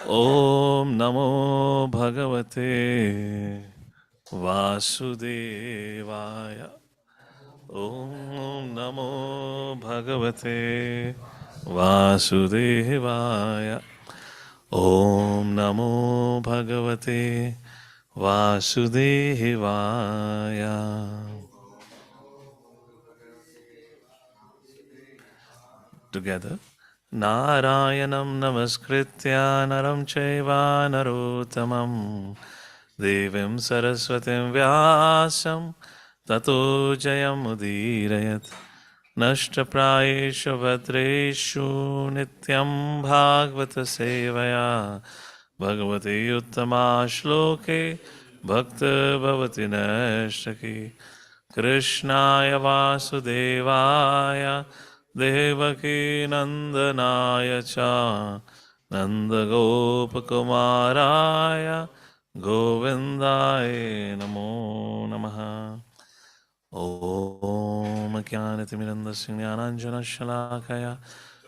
Om Namo Bhagavate Vasudevaya. Om Namo Bhagavate Vasudevaya. Om Namo Bhagavate Vasudevaya. Together. Narayanam namaskritya naram chaiva narottamam devim saraswatim vyasam tato jayam udirayat nashtaprayeshu bhadreshu nityam bhagavata sevaya bhagavate uttama shloke bhakta bhavati nashtaki krishnaya vasudevaya Devaki Nandanaya cha Nandagopakumaraya Govindaya Namo Namaha Om Jnanatimirandasya Jnananjana Shalakaya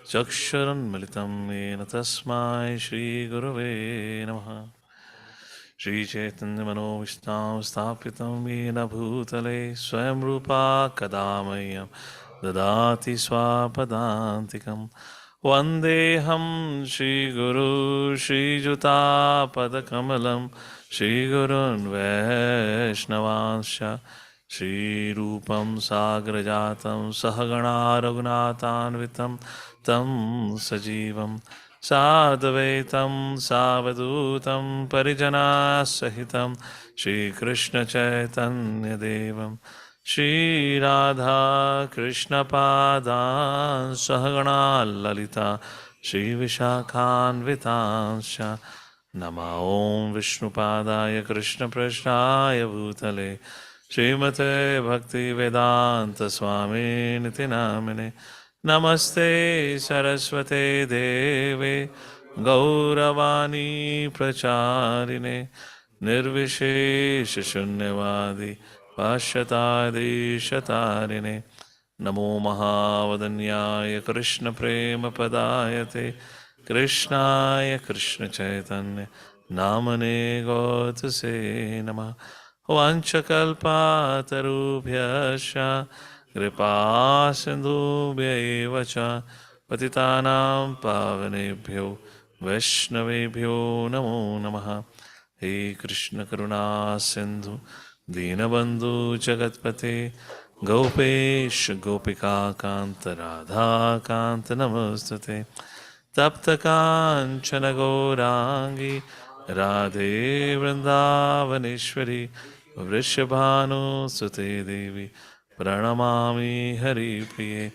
Chakshuran Militam Yena Tasmai Shri Gurave Namaha Shri Chaitanya Mano Vishtam Sthapitam Yena Bhutale Swayam Rupa Kadamayam Dadati Swapadantikam Vandeham Shri Guru Shri Juta Padakamalam Shri Gurun Vaishnavansha Shri Rupam Sagrajatam Sahagana Raghunatanvitam Tam Sajivam Sadvaitam Savadutam Parijana Sahitam Shri Krishna Chaitanya Devam Shri Radha Krishna Padan Sahagana Lalita Shri Vishakhan Vitansha Nama Om Vishnu Padaya Krishna Prashnaya Bhutale Srimate Bhakti Vedanta Swami Niti Namine Namaste Saraswate Deve Gauravani Pracharine Nirvishesha Shunyavadi Pashatadishatarine Namo Mahavadanyaya Krishna Prema Padayate Krishnaya Krishna Chaitanya Namane Gotase Nama Vanchakalpatarubhyascha Kripa Sindhubhya Patitanam Pavanebhyo Vaishnavebhyo Namo Namaha He Krishna Karuna Sindhu Dinabandhu Jagatpate Gopesh Gopika Kanta Radha Kanta Namastate Tapta Kanchana Gaurangi Radhe Vrindavaneshwari Vrishabhanu Sute Devi Pranamami Hari Priye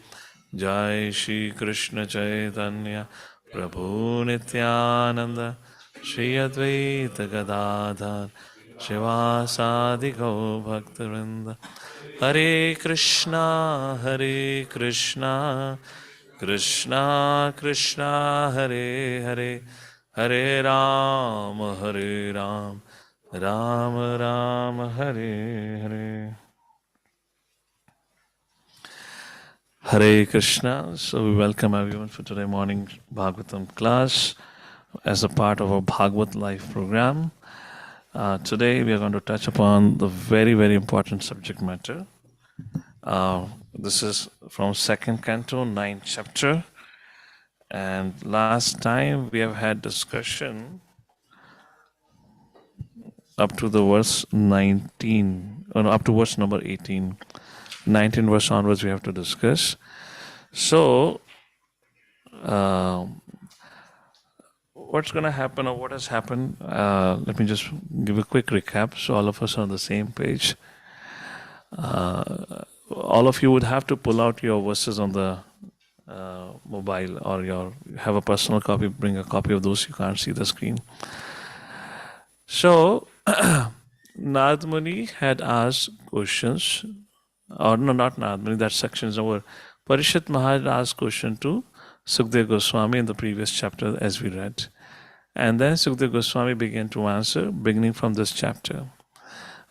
Jai Shri Krishna Chaitanya Prabhu Nityananda Shri Advaita Gadadhar Shivasadi Gau Bhaktarinda Hare Krishna Krishna Krishna Hare Hare Hare Ram Ram Ram Hare Hare Hare Krishna. So we welcome everyone for today morning Bhagavatam class as a part of our Bhagavat Life program. Today we are going to touch upon the very, very important subject matter. This is from 2nd Canto, 9th chapter. And last time we have had discussion up to the verse 19, or no, up to verse number 18. 19 verse onwards we have to discuss. So, what's going to happen or what has happened? Let me just give a quick recap so all of us are on the same page. All of you would have to pull out your verses on the mobile or have a personal copy, bring a copy of those, you can't see the screen. So, Narad Muni had asked questions, or no, not Narad Muni, that section is over. Parishit Maharaj asked question to Sukdev Goswami in the previous chapter as we read. And then Sukdev Goswami began to answer, beginning from this chapter.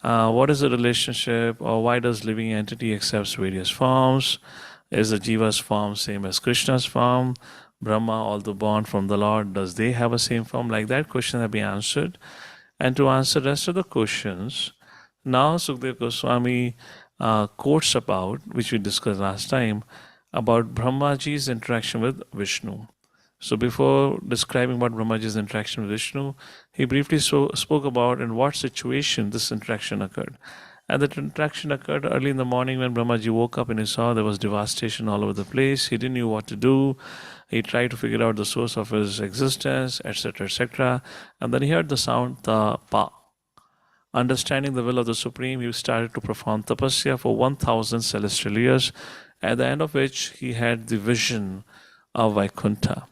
What is the relationship, or why does living entity accepts various forms? Is the Jiva's form same as Krishna's form? Brahma, although born from the Lord, does they have a same form? Like that question have been answered. And to answer the rest of the questions, now Sukdev Goswami quotes about, which we discussed last time, about Brahmaji's interaction with Vishnu. So before describing about Brahmaji's interaction with Vishnu, he briefly spoke about in what situation this interaction occurred. And that interaction occurred early in the morning when Brahmaji woke up and he saw there was devastation all over the place. He didn't know what to do. He tried to figure out the source of his existence, etc., etc. And then he heard the sound ta pa. Understanding the will of the Supreme, he started to perform tapasya for 1000 celestial years, at the end of which he had the vision of Vaikuntha.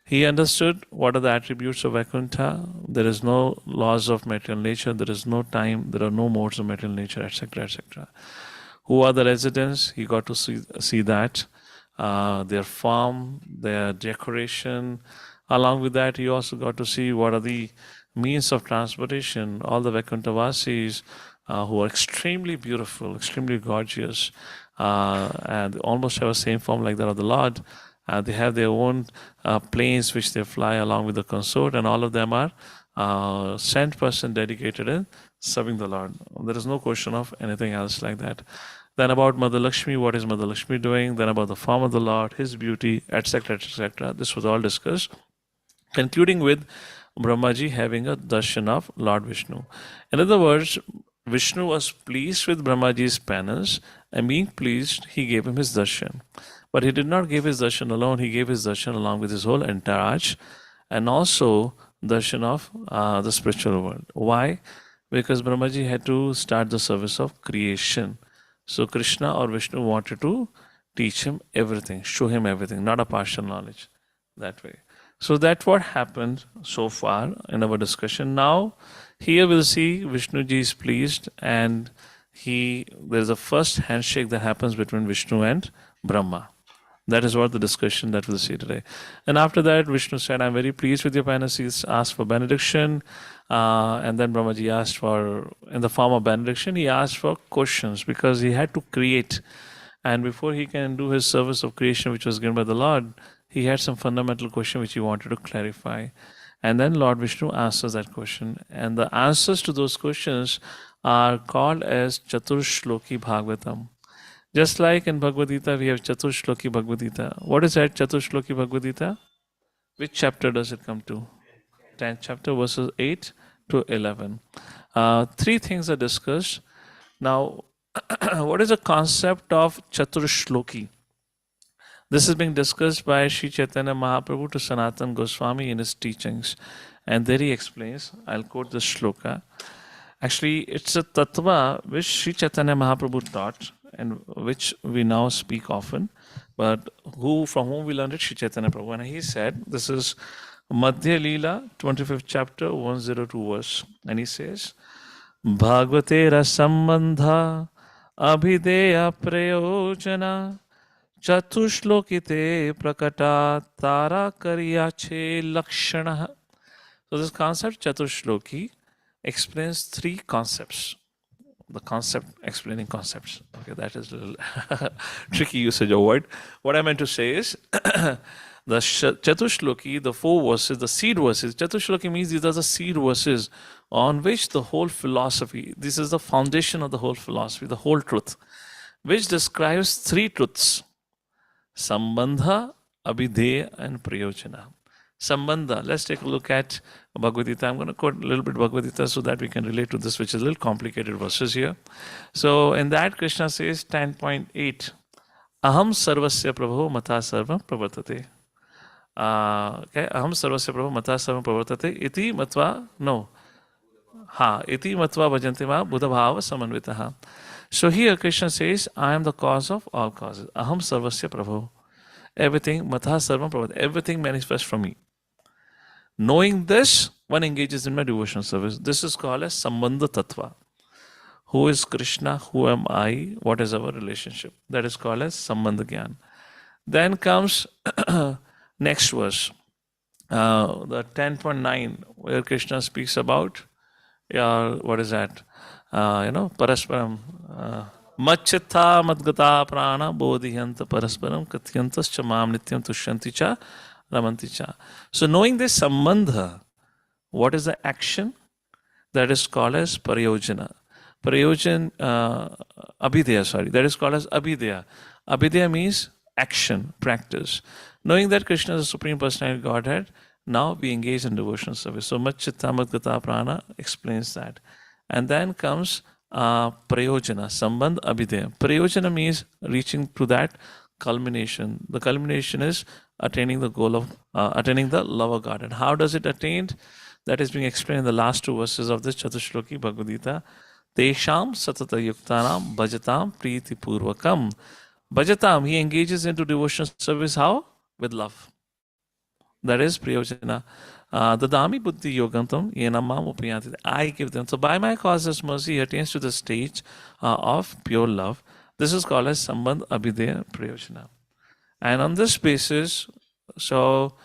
He understood what are the attributes of Vaikuntha. There is no laws of material nature, there is no time, there are no modes of material nature, etc., etc. Who are the residents? He got to see that. Their form, their decoration. Along with that, he also got to see what are the means of transportation. All the Vaikuntavasis who are extremely beautiful, extremely gorgeous, and almost have the same form like that of the Lord. They have their own planes which they fly along with the consort, and all of them are sent person dedicated in serving the Lord. There is no question of anything else like that. Then about Mother Lakshmi, what is Mother Lakshmi doing? Then about the form of the Lord, His beauty, etc., etc. This was all discussed, concluding with Brahmaji having a darshan of Lord Vishnu. In other words, Vishnu was pleased with Brahmaji's penance, and being pleased, he gave him his darshan. But he did not give his darshan alone, he gave his darshan along with his whole entourage, and also darshan of the spiritual world. Why? Because Brahmaji had to start the service of creation. So Krishna or Vishnu wanted to teach him everything, show him everything, not a partial knowledge that way. So that's what happened so far in our discussion. Now, here we'll see Vishnuji is pleased, and there's a first handshake that happens between Vishnu and Brahma. That is what the discussion that we'll see today. And after that, Vishnu said, I'm very pleased with your penance. He asked for benediction. And then Brahmaji asked for, in the form of benediction, he asked for questions because he had to create. And before he can do his service of creation, which was given by the Lord, he had some fundamental question which he wanted to clarify. And then Lord Vishnu answers that question. And the answers to those questions are called as Chaturshloki Bhagavatam. Just like in Bhagavad Gita, we have Chaturshloki Bhagavad Gita. What is that Chaturshloki Bhagavad Gita? Which chapter does it come to? 10th chapter, verses 8 to 11. Three things are discussed. Now, what is the concept of Chaturshloki? This is being discussed by Sri Chaitanya Mahaprabhu to Sanatana Goswami in his teachings. And there he explains, I'll quote this shloka. Actually, it's a tattva which Sri Chaitanya Mahaprabhu taught, and which we now speak often, but from whom we learned it, Sri Chaitanya Prabhu. And he said, this is Madhya Leela, 25th chapter, 102 verse. And he says, Bhagavate Rasambandha Abhideya Prayojana Chatushlokite Prakata Tara Karyache Lakshana. So this concept, Chaturshloki, explains three concepts. The concept explaining concepts. Okay, that is a little tricky usage of word. What I meant to say is the Chaturshloki, the four verses, the seed verses. Chaturshloki means these are the seed verses on which the whole philosophy, this is the foundation of the whole philosophy, the whole truth, which describes three truths: Sambandha, Abhideya, and Prayojana. Sambandha. Let's take a look at Bhagavad Gita. I'm going to quote a little bit Bhagavad Gita so that we can relate to this, which is a little complicated verses here. So in that, Krishna says 10.8, Aham sarvasya prabho mata sarvam pravartate. Okay, Aham sarvasya prabho mata sarvam pravartate. Iti matva, no. Iti matva bhajante ma buddha bhava samanvitaha. So here Krishna says, I am the cause of all causes. Aham sarvasya prabho. Everything, mata sarvam pravartate. Everything manifests from me. Knowing this, one engages in my devotional service. This is called as Sambandha Tattva. Who is Krishna? Who am I? What is our relationship? That is called as Sambandha Gyan. Then comes next verse, the 10.9, where Krishna speaks about, what is that? Parasparam. Machchitha madgata prana bodhiyanta parasparam katyantascha mam nityam tushyanti cha ramanti cha. So knowing this sambandha, what is the action? That is called as parayojana. Abhidaya, sorry. That is called as abhidaya. Abhidaya means action, practice. Knowing that Krishna is the Supreme Personality of Godhead, now we engage in devotional service. So Matchitta Madgata Prana explains that. And then comes prayojana, sambandh abhidaya. Prayojana means reaching to that culmination. The culmination is attaining the goal of, attaining the love of God. And how does it attained? That is being explained in the last two verses of this Chatushloki Bhagavad Gita. Tesham satata yuktanam bhajatam priti purvakam. Bhajatam, he engages into devotional service. How? With love. That is priyojana. Dadami buddhi yogantam yenamam upayanti. I give them. So by my causeless mercy, he attains to the stage of pure love. This is called as sambandh abhidaya priyojana. And on this basis, so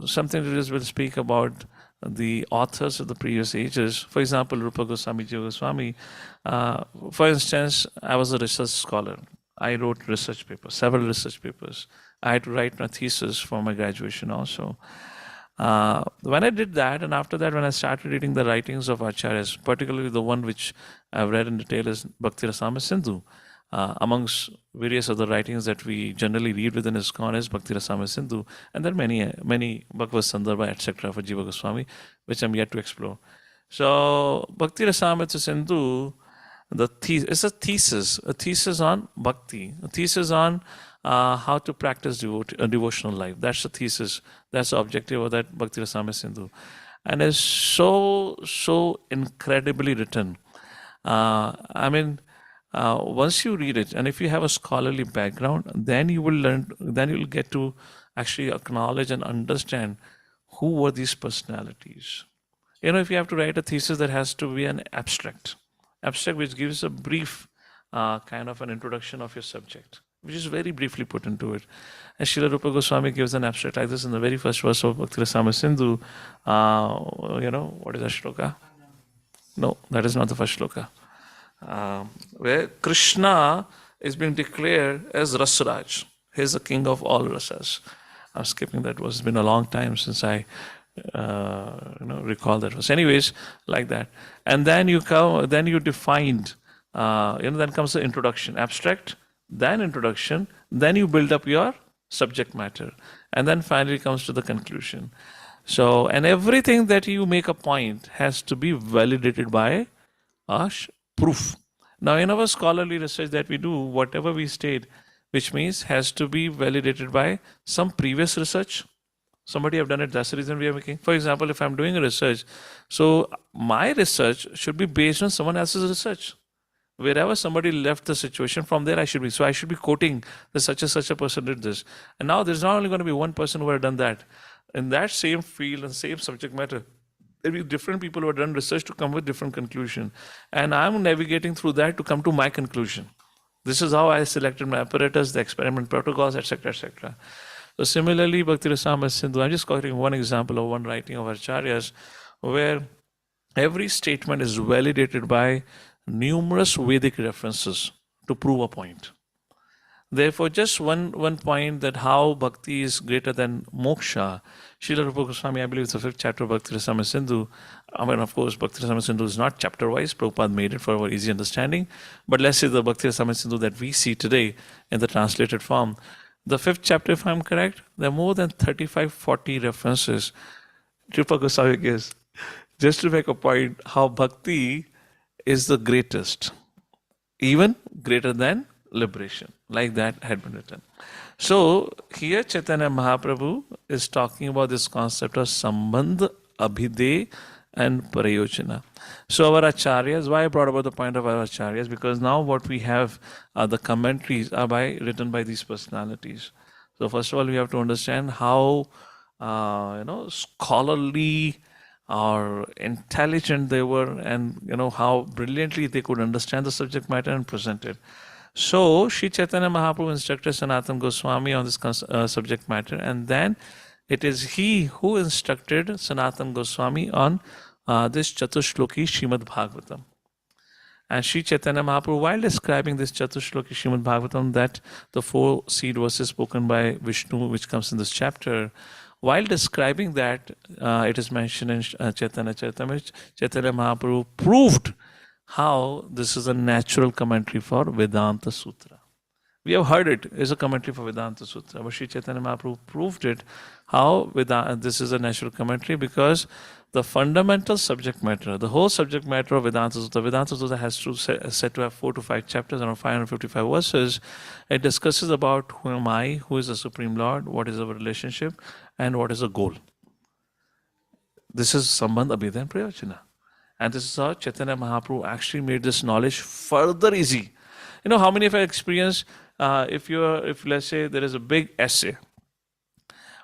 something that is will speak about the authors of the previous ages. For example, Rupa Goswami, Jiva Goswami. For instance, I was a research scholar. I wrote research papers, several research papers. I had to write my thesis for my graduation also. When I did that, and after that, when I started reading the writings of Acharyas, particularly the one which I've read in detail is Bhakti Rasamrita Sindhu. Amongst various other writings that we generally read within ISKCON is Bhakti Rasamrita Sindhu, and there are many Bhagavat Sandarbha, etc. for Jiva Goswami, which I'm yet to explore. So Bhakti Rasamrita Sindhu, it's a thesis on bhakti, a thesis on how to practice a devotional life. That's the thesis. That's the objective of that Bhakti Rasamrita Sindhu, and it's so incredibly written. Once you read it, and if you have a scholarly background, then you will learn, then you'll get to actually acknowledge and understand who were these personalities. If you have to write a thesis, that has to be an abstract which gives a brief kind of an introduction of your subject, which is very briefly put into it. And Srila Rupa Goswami gives an abstract like this in the very first verse of Bhakti Rasamrita Sindhu. What is that shloka? No, that is not the first shloka. Where Krishna is being declared as Rasraj. He is the king of all rasas. I'm skipping that verse. It's been a long time since I recall that verse. Anyways, like that. And then you defined, then comes the introduction, abstract, then introduction, then you build up your subject matter. And then finally comes to the conclusion. So, and everything that you make a point has to be validated by proof. Now, in our scholarly research that we do, whatever we state, which means has to be validated by some previous research. Somebody have done it. That's the reason we are making. For example, if I'm doing a research, so my research should be based on someone else's research. Wherever somebody left the situation, from there I should be. So I should be quoting that such and such a person did this. And now there's not only going to be one person who has done that. In that same field and same subject matter, there will be different people who have done research to come with different conclusion. And I'm navigating through that to come to my conclusion. This is how I selected my apparatus, the experiment protocols, etc., etc. So similarly, Bhakti Rasamrita Sindhu, I'm just quoting one example of one writing of Acharyas, where every statement is validated by numerous Vedic references to prove a point. Therefore, just one point that how bhakti is greater than moksha. Srila Rupa Goswami, I believe it's the 5th chapter of Bhakti Rasamrita Sindhu. Of course, Bhakti Rasamrita Sindhu is not chapter-wise. Prabhupada made it for our easy understanding. But let's say the Bhakti Rasamrita Sindhu that we see today in the translated form. The 5th chapter, if I'm correct, there are more than 35-40 references Rupa Goswami gives, just to make a point how bhakti is the greatest, even greater than liberation, like that had been written. So here Chaitanya Mahaprabhu is talking about this concept of sambandh, abhidaya and prayojana. So our acharyas, why I brought about the point of our acharyas, because now what we have, the commentaries are written by these personalities. So first of all, we have to understand how scholarly or intelligent they were, and how brilliantly they could understand the subject matter and present it. So Sri Chaitanya Mahaprabhu instructed Sanatana Goswami on this subject matter, and then it is he who instructed Sanatana Goswami on this Chatushloki Srimad Bhagavatam. And Sri Chaitanya Mahaprabhu, while describing this Chatushloki Srimad Bhagavatam, that the 4 seed verses spoken by Vishnu, which comes in this chapter, while describing that, it is mentioned in Chaitanya Charitamrita, Chaitanya Mahaprabhu proved how this is a natural commentary for Vedanta Sutra. We have heard it is a commentary for Vedanta Sutra, but Sri Chaitanya Mahaprabhu proved it how this is a natural commentary, because the fundamental subject matter, the whole subject matter of Vedanta Sutra has said to have 4 to 5 chapters, around 555 verses. It discusses about who am I, who is the Supreme Lord, what is our relationship, and what is the goal. This is Sambandh, Abheda, and Prayojana. And this is how Chaitanya Mahaprabhu actually made this knowledge further easy. You know, how many of you experienced, if let's say there is a big essay,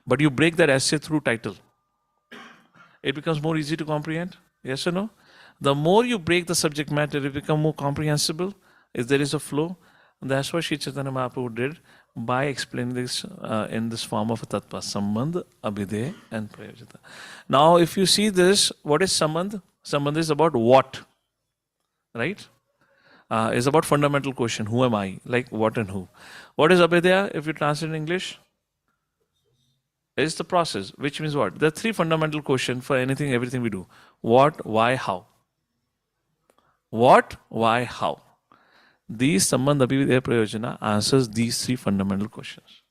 but you break that essay through title, it becomes more easy to comprehend? Yes or no? The more you break the subject matter, it becomes more comprehensible, if there is a flow. And that's what Sri Chaitanya Mahaprabhu did by explaining this in this form of a tattva, Sambandh, Abhidhe, and Prayojita. Now, if you see this, what is Sambandh? Sambandh is about what, right? Is about fundamental question, who am I, like what and who. What is Abhidya, if you translate in English? Is the process, which means what? There are 3 fundamental questions for anything, everything we do. What, why, how. What, why, how. These Sambandh, Abhidya, Prayojana answers these 3 fundamental questions.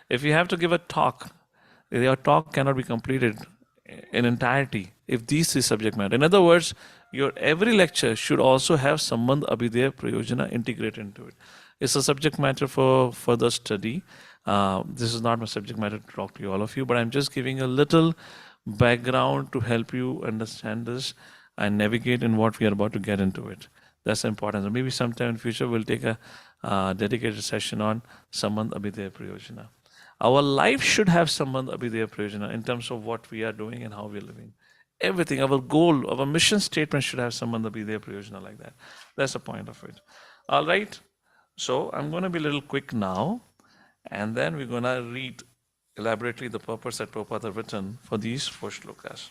If you have to give a talk, your talk cannot be completed in entirety if these 3 subject matter. In other words, your every lecture should also have Sambandh, Abhidya, Prayojana integrated into it. It's a subject matter for further study. This is not my subject matter to talk to you, all of you, but I'm just giving a little background to help you understand this and navigate in what we are about to get into it. That's important. So maybe sometime in future we'll take a dedicated session on Sambandh, Abhidya, Prayojana. Our life should have Sambandh, Abhidya, Prayojana in terms of what we are doing and how we are living. Everything, our goal, our mission statement should have Sambandh, Abhidya, Prayojana, like that. That's the point of it. All right. So I'm going to be a little quick now, and then we're going to read elaborately the purpose that Prabhupada have written for these 4 shlokas.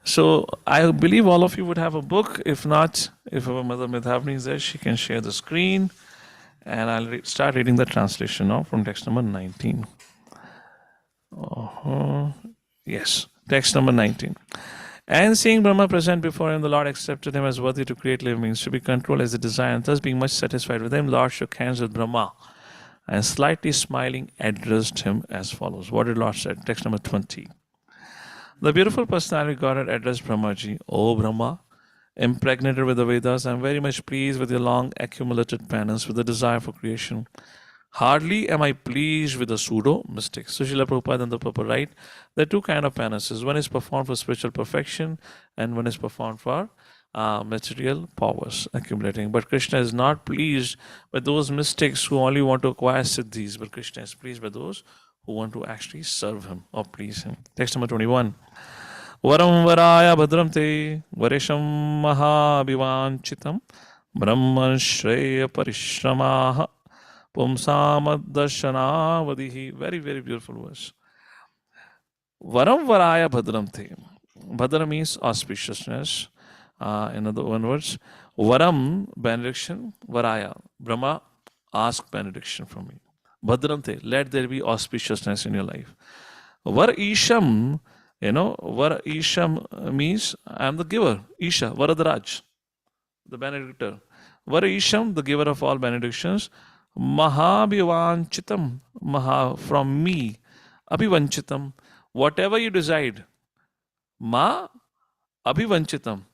So I believe all of you would have a book. If not, if our Mother Medhavani is there, she can share the screen. And I'll start reading the translation now from text number 19. Yes, text number 19. And seeing Brahma present before him, the Lord accepted him as worthy to create living beings, to be controlled as a desire, and thus being much satisfied with him, Lord shook hands with Brahma and slightly smiling addressed him as follows. What did Lord say? Text number 20. The beautiful personality Godhead addressed Brahmaji, O Brahma, impregnated with the Vedas, I am very much pleased with your long accumulated penance, with the desire for creation. Hardly am I pleased with the pseudo mystics. So Srila Prabhupada and the Prabhupada write, there are 2 kinds of penances. One is performed for spiritual perfection, and one is performed for material powers accumulating. But Krishna is not pleased by those mystics who only want to acquire siddhis, but Krishna is pleased by those who want to actually serve him or please him. Text number 21. Varam varaya bhadram te varesham mahabhivanchitam brahman shreya parishramah pumsamaddarshanavadihi. Very, very beautiful verse. Varam varaya bhadram te. Bhadra means auspiciousness. In other words, varam, benediction, varaya. Brahma, ask benediction from me. Bhadram te, let there be auspiciousness in your life. Var isham, Var isham means I am the giver. Isha, Varadaraj, the benedictor. Var isham, the giver of all benedictions. Mahabhivanchitam, Maha, from me. Abhivanchitam, whatever you decide. Ma Abhivanchitam,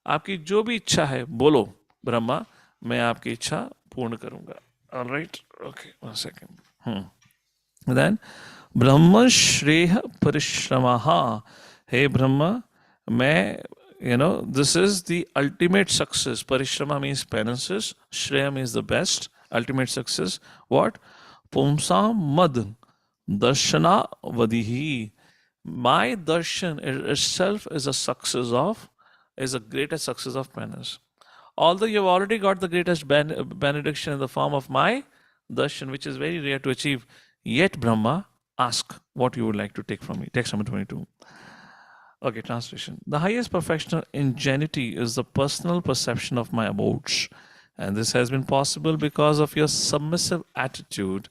आपकी जो भी इच्छा है बोलो ब्रह्मा, मैं आपकी इच्छा पूर्ण करूंगा. All right? Okay, 1 second. Then Brahma Shreya Parishramah. Hey Brahma, this is the ultimate success. Parishrama means penances. Shreya means the best, ultimate success. What? Pumsam Mad Darshana Vadihi. My darshan itself is a greatest success of penance. Although you have already got the greatest benediction in the form of my darshan, which is very rare to achieve, yet Brahma, ask what you would like to take from me. Text number 22. Okay, translation. The highest perfection of ingenuity is the personal perception of my abodes. And this has been possible because of your submissive attitude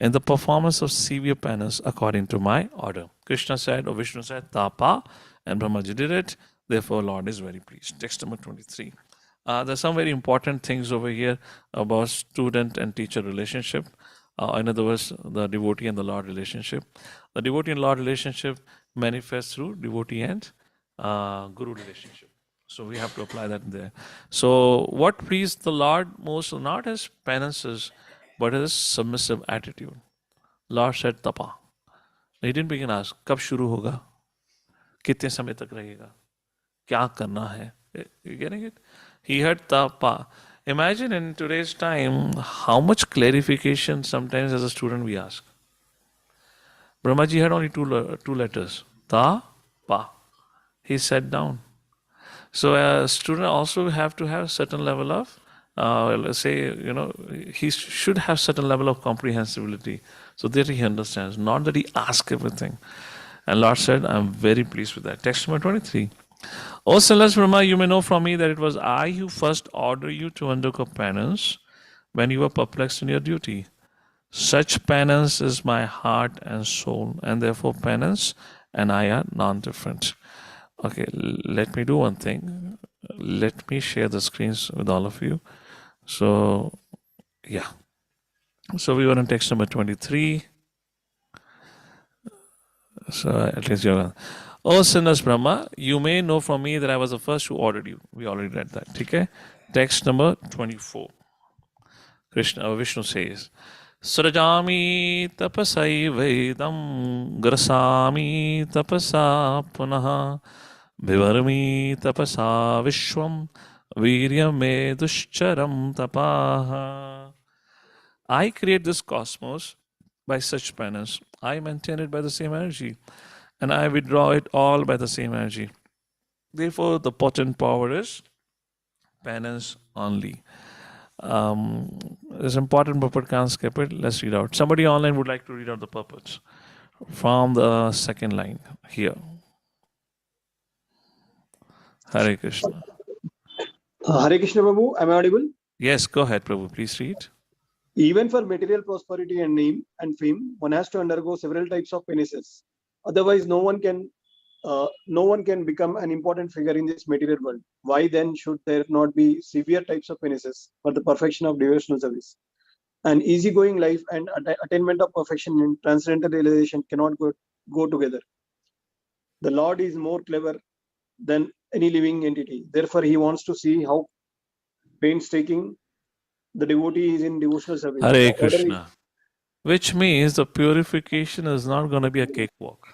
in the performance of severe penance according to my order. Krishna said, or Vishnu said, Tapa, and Brahmaji did it. Therefore, Lord is very pleased. Text number 23. There's some very important things over here about student and teacher relationship. In other words, the devotee and the Lord relationship. The devotee and Lord relationship manifests through devotee and Guru relationship. So we have to apply that there. So what pleased the Lord most, not his penances, but his submissive attitude. Lord said tapa. He didn't begin to ask, कब शुरू होगा? कितने समय तक रहेगा? क्या करना है? You getting it? He heard tapa. Imagine in today's time how much clarification sometimes as a student we ask. Brahmaji had only two letters. Ta, pa. He sat down. So a student also have to have certain level of, let's say, he should have certain level of comprehensibility so that he understands, not that he asks everything. And Lord said, I'm very pleased with that. Text number 23. O sinless Brahma, you may know from me that it was I who first ordered you to undergo penance when you were perplexed in your duty. Such penance is my heart and soul, and therefore penance and I are non-different. Okay, let me do one thing. Let me share the screens with all of you. So, yeah. So we were on text number 23. So at least you're. O sinless Brahma, you may know from me that I was the first who ordered you. We already read that. Okay? Text number 24. Vishnu says, Srajami tapasai vedam grasami tapasa punaha vivarmi tapasa vishwam viryam me dushcharam tapaha. I create this cosmos by such penance. I maintain it by the same energy. And I withdraw it all by the same energy. Therefore, the potent power is penance only. It's important purport, can't skip it. Let's read out. Somebody online would like to read out the purports from the second line here. Hare Krishna. Hare Krishna, Prabhu. Am I audible? Yes, go ahead, Prabhu. Please read. Even for material prosperity and name and fame, one has to undergo several types of penances. Otherwise, no one can become an important figure in this material world. Why then should there not be severe types of penances for the perfection of devotional service? An easygoing life and attainment of perfection in transcendental realization cannot go together. The Lord is more clever than any living entity. Therefore, he wants to see how painstaking the devotee is in devotional service. Hare Krishna. Which means the purification is not going to be a cakewalk.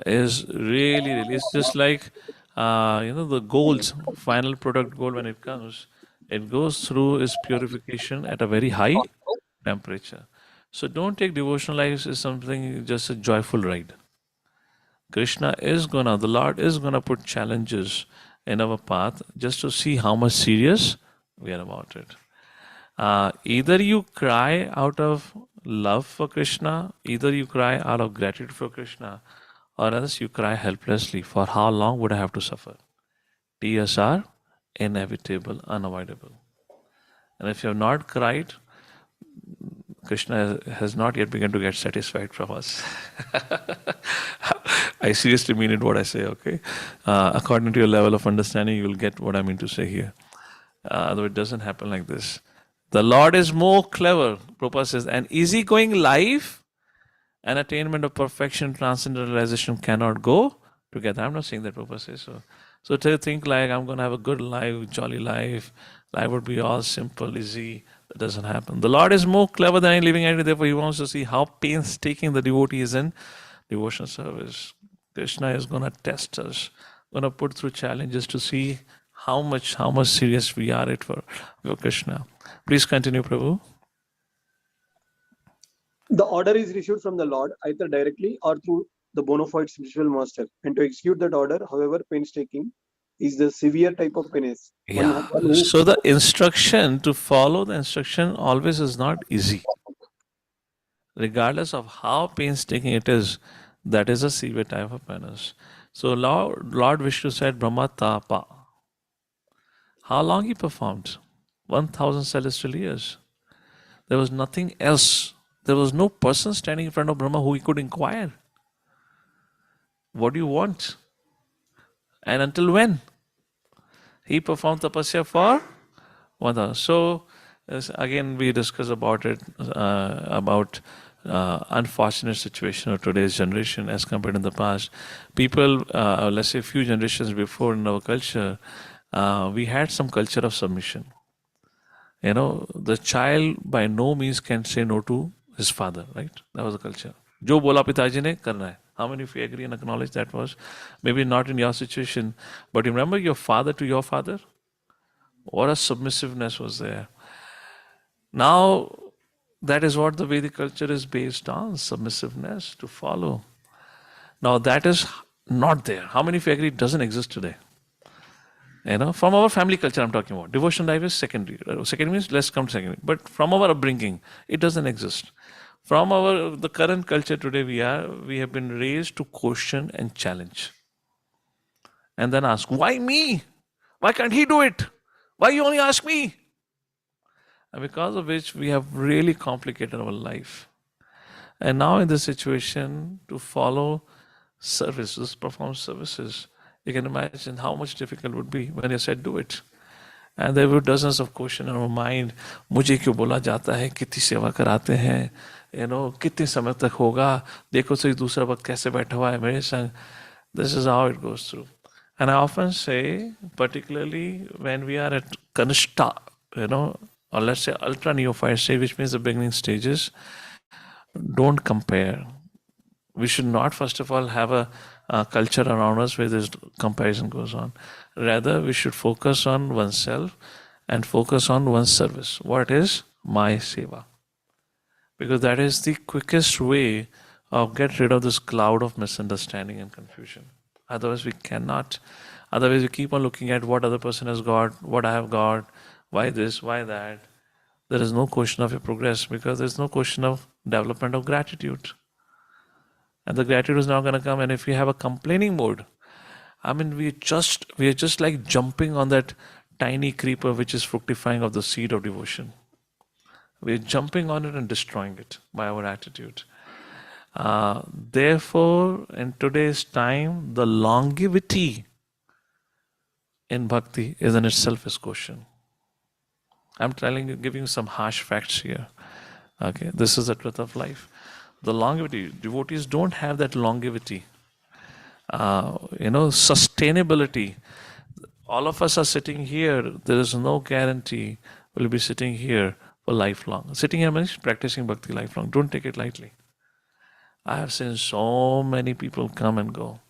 Is really, it's just like, the gold, final product gold, when it comes, it goes through its purification at a very high temperature. So don't take devotional life as something just a joyful ride. The Lord is gonna put challenges in our path just to see how much serious we are about it. Either you cry out of love for Krishna, either you cry out of gratitude for Krishna, or else you cry helplessly. For how long would I have to suffer? Tears are inevitable, unavoidable. And if you have not cried, Krishna has not yet begun to get satisfied from us. I seriously mean it what I say, okay? According to your level of understanding, you will get what I mean to say here. Though it doesn't happen like this. The Lord is more clever, Prabhupada says, an easygoing life and attainment of perfection, transcendental realization cannot go together. I'm not saying that Prabhupada says so. So to think like I'm going to have a good life, jolly life would be all simple, easy. That doesn't happen. The Lord is more clever than any living entity. Therefore, He wants to see how painstaking the devotee is in devotional service. Krishna is going to test us, going to put through challenges to see how much serious we are for Krishna. Please continue, Prabhu. The order is received from the Lord either directly or through the bona fide spiritual master. And to execute that order, however painstaking, is the severe type of penance. Yeah. So the instruction, to follow the instruction always is not easy. Regardless of how painstaking it is, That is a severe type of penance. So Lord Vishnu said Brahma Tapa. How long he performed? 1000 celestial years. There was nothing else. There was no person standing in front of Brahma who he could inquire. What do you want? And until when? He performed tapasya for 1000. So, again, we discuss about it, about unfortunate situation of today's generation as compared to the past. People, let's say a few generations before in our culture, we had some culture of submission. You know, the child by no means can say no to his father, right? That was the culture. Jo bola pitaji ne karna hai. How many of you agree and acknowledge that was? Maybe not in your situation, but remember your father to your father? What a submissiveness was there. Now, that is what the Vedic culture is based on, submissiveness to follow. Now, that is not there. How many of you agree it doesn't exist today? You know, from our family culture, I'm talking about. Devotion life is secondary. Secondary means let's come to secondary. But from our upbringing, it doesn't exist. From the current culture today we have been raised to question and challenge. And then ask, why me? Why can't he do it? Why you only ask me? And because of which we have really complicated our life. And now in this situation, to follow services, perform services, you can imagine how much difficult it would be when you said do it. And there were dozens of questions in our mind. मुझे क्यों बोला जाता है? कितनी सेवा कराते हैं? You know, कितने समय तक होगा? देखो सही दूसरा वक्त कैसे बैठा हुआ है मेरे संग. This is how it goes through. And I often say, particularly when we are at Kanishta, you know, or let's say ultra neophyte stage, which means the beginning stages, don't compare. We should not, first of all, have a culture around us where this comparison goes on. Rather, we should focus on oneself and focus on one's service. What is my seva? Because that is the quickest way of get rid of this cloud of misunderstanding and confusion. Otherwise, we cannot. Otherwise, we keep on looking at what other person has got, what I have got, why this, why that. There is no question of your progress because there is no question of development of gratitude. And the gratitude is now going to come. And if we have a complaining mode, I mean, we are just like jumping on that tiny creeper which is fructifying of the seed of devotion. We're jumping on it and destroying it by our attitude. Therefore, in today's time, the longevity in bhakti is in itself a question. I'm telling you, giving you some harsh facts here. Okay, this is the truth of life. The longevity, devotees don't have that longevity. Sustainability. All of us are sitting here. There is no guarantee we'll be sitting here for lifelong. Sitting here means practicing bhakti lifelong. Don't take it lightly. I have seen so many people come and go.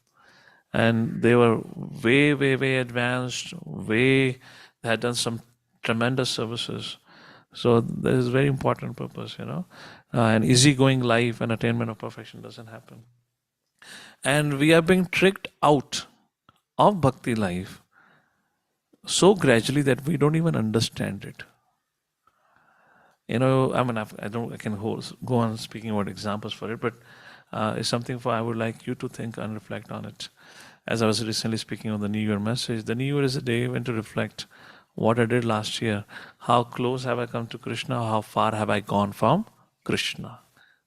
And they were way, way, way advanced, they had done some tremendous services. So there is a very important purpose, an easygoing life and attainment of perfection doesn't happen. And we are being tricked out of bhakti life so gradually that we don't even understand it. I can go on speaking about examples for it, but it's something I would like you to think and reflect on it. As I was recently speaking on the New Year message, the New Year is a day when to reflect what I did last year. How close have I come to Krishna? How far have I gone from Krishna?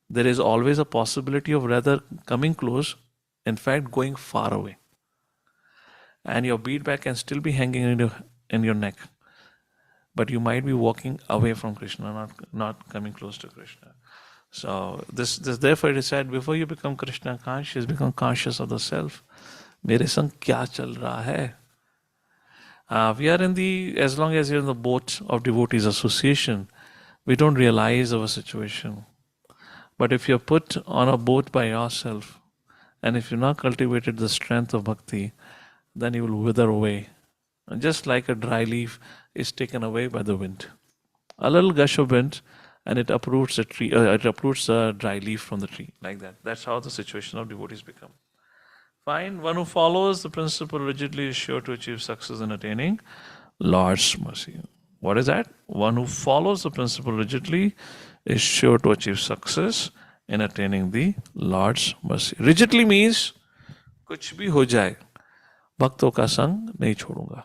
There is always a possibility of rather coming close, in fact, going far away. And your bead bag can still be hanging in your neck. But you might be walking away from Krishna, not coming close to Krishna. So this therefore it is said, before you become Krishna conscious, become conscious of the self. Mere sang kya chal raha hai? We are as long as you're in the boat of devotees association, we don't realize our situation. But if you're put on a boat by yourself, and if you've not cultivated the strength of bhakti, then you will wither away. And just like a dry leaf is taken away by the wind. A little gush of wind, and it uproots a tree. It uproots a dry leaf from the tree, like that. That's how the situation of devotees become. Fine. One who follows the principle rigidly is sure to achieve success in attaining Lord's mercy. What is that? One who follows the principle rigidly is sure to achieve success in attaining the Lord's mercy. Rigidly means कुछ भी हो जाए भक्तों का संग नहीं छोड़ूंगा.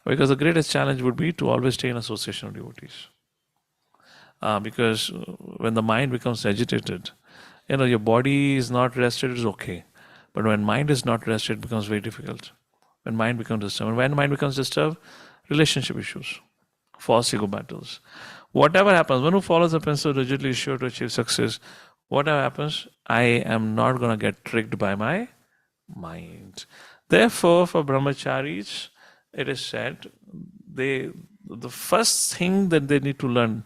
Because the greatest challenge would be to always stay in association of devotees. Because when the mind becomes agitated, your body is not rested, it's okay. But when mind is not rested, it becomes very difficult. When mind becomes disturbed. And when mind becomes disturbed, relationship issues, false ego battles. Whatever happens, one who follows the principle rigidly is sure to achieve success. Whatever happens, I am not going to get tricked by my mind. Therefore, for brahmacharis, it is said, the first thing that they need to learn,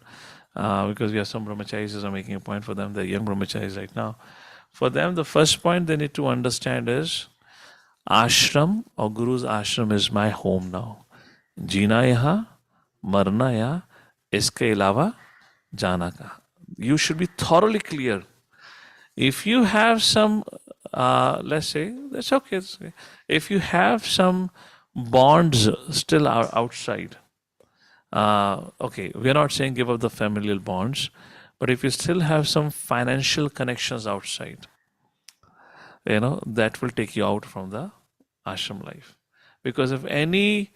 because we have some brahmacharis are making a point for them, they're young brahmacharis right now. For them, the first point they need to understand is ashram or Guru's ashram is my home now. Jeena yaha, marna yaha, iske ilawa jana ka. You should be thoroughly clear. If you have some, let's say, that's okay. If you have some bonds still outside, okay, we're not saying give up the familial bonds, but if you still have some financial connections outside, that will take you out from the ashram life. Because if any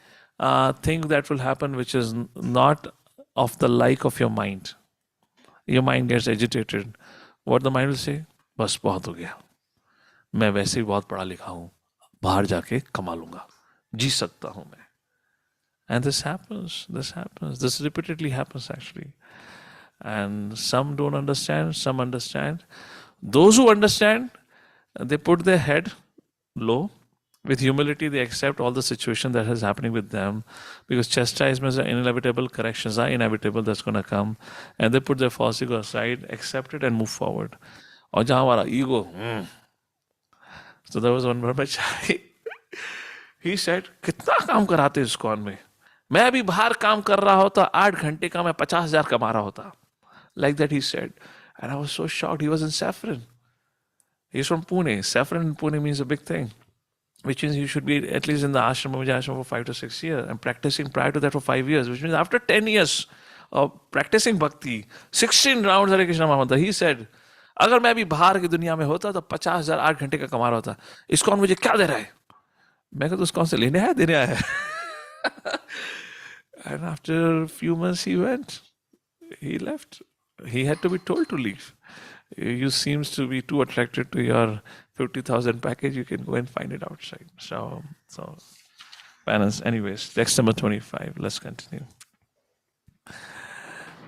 thing that will happen which is not of the like of your mind gets agitated, what the mind will say? बस बहुत हो गया, मैं वैसे ही बहुत पढ़ा लिखा हूँ, बाहर जाके कमा लूंगा, जी सकता हूँ मैं. And this repeatedly happens actually. And some don't understand, some understand. Those who understand, they put their head low. With humility, they accept all the situation that is happening with them, because chastisements are inevitable, corrections are inevitable, that's going to come. And they put their false ego aside, accept it and move forward. और जहाँ हमारा ego, so there was one brahmachari, he said, कितना काम कराते ISKCON में, मैं अभी बाहर काम कर रहा होता, 8 घंटे का मैं 50,000 कमा रहा होता. Like that he said. And I was so shocked. He was in Saffron. He's from Pune. Saffron in Pune means a big thing, which means you should be at least in the ashram for 5 to 6 years and practicing prior to that for 5 years, which means after 10 years of practicing bhakti, 16 rounds Hare Krishna Mahamanta, he said, अगर मैं अभी बाहर की दुनिया में होता तो 50,000 8 घंटे का कमा रहा होता. ISKCON मुझे क्या दे रहा है? मैं तो ISKCON से लेने आया, देने आया. And after a few months he went. He left. He had to be told to leave. You seems to be too attracted to your 50,000 package. You can go and find it outside. So balance. Anyways, text number 25. Let's continue.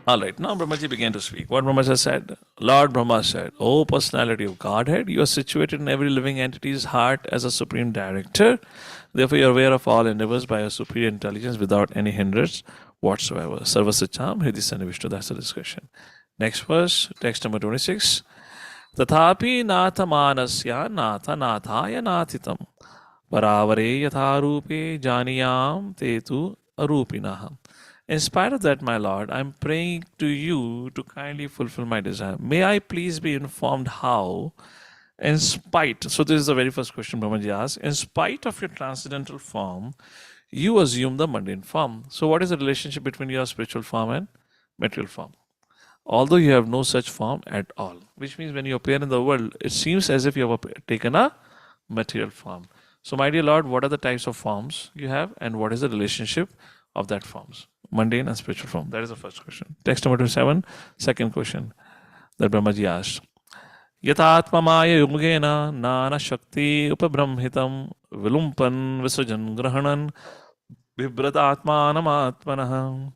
All right. Now Brahmaji began to speak. What Brahma said? Lord Brahma said, O personality of Godhead, you are situated in every living entity's heart as a supreme director. Therefore, you are aware of all endeavors by your superior intelligence without any hindrance whatsoever. Sarva Sacham, Hridi Sanivishnu. That's the discussion. Next verse, text number 26. Tathapi natha manasya natha nathaya nathitam paravare yatharupe janiyam tetu arupinaham. In spite of that, my Lord, I am praying to you to kindly fulfill my desire. May I please be informed how, in spite, so this is the very first question Brahmaji asked, in spite of your transcendental form, you assume the mundane form. So what is the relationship between your spiritual form and material form? Although you have no such form at all, which means when you appear in the world, it seems as if you have taken a material form. So my dear Lord, what are the types of forms you have and what is the relationship of that forms? Mundane and spiritual form. That is the first question. Text number 27, second question that Brahmaji asked. Yatatma maya yugena nana shakti upabrahmitam vilumpan visajan grahanan vibhratatmanam atmanah.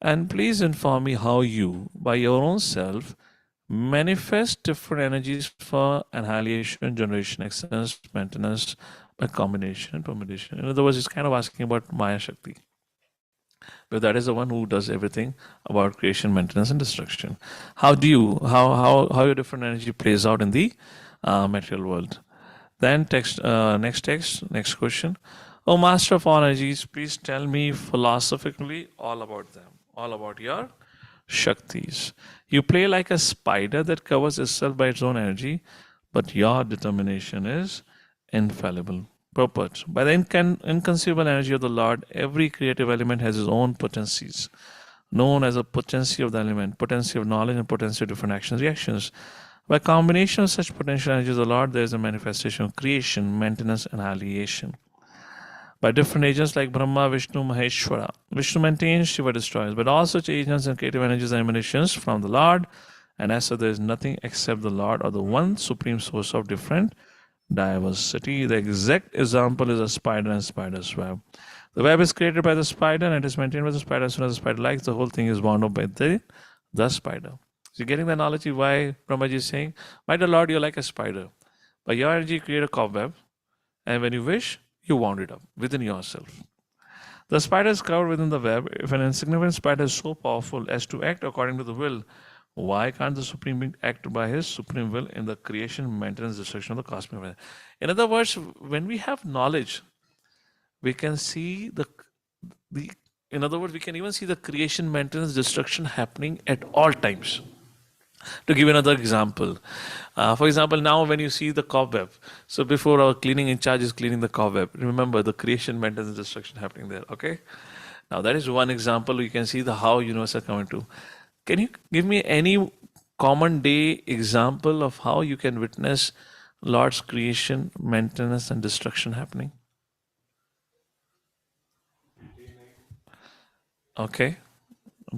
And please inform me how you, by your own self, manifest different energies for annihilation, generation, excellence, maintenance, by combination and permutation. In other words, it's kind of asking about Maya Shakti. But that is the one who does everything about creation, maintenance, and destruction. How do you, how your different energy plays out in the material world? Then next question. Oh, Master of all energies, please tell me philosophically all about them, all about your Shaktis. You play like a spider that covers itself by its own energy, but your determination is infallible. Purport. By the inconceivable energy of the Lord, every creative element has its own potencies. known as a potency of the element, potency of knowledge, and potency of different actions, reactions. By combination of such potential energies of the Lord, there is a manifestation of creation, maintenance, and annihilation. By different agents like Brahma, Vishnu, Maheshwara. Vishnu maintains, Shiva destroys. But all such agents and creative energies are emanations from the Lord, and as so there is nothing except the Lord or the one supreme source of different diversity. The exact example is a spider and spider's web. The web is created by the spider and it is maintained by the spider. As soon as the spider likes, the whole thing is wound up by the spider. So you're getting the analogy why Brahmaji is saying, my dear Lord, you're like a spider. By your energy, you create a cobweb, and when you wish, you wound it up within yourself. The spider is covered within the web. If an insignificant spider is so powerful as to act according to the will, why can't the Supreme Being act by His supreme will in the creation, maintenance, destruction of the cosmic world? In other words, when we have knowledge, we can see the in other words, we can even see the creation, maintenance, destruction happening at all times. To give another example, for example, now when you see the cobweb, so before our cleaning in charge is cleaning the cobweb, remember the creation, maintenance, and destruction happening there. Okay, now that is one example. You can see the how universe are coming to. Can you give me any common day example of how you can witness Lord's creation, maintenance, and destruction happening? Okay,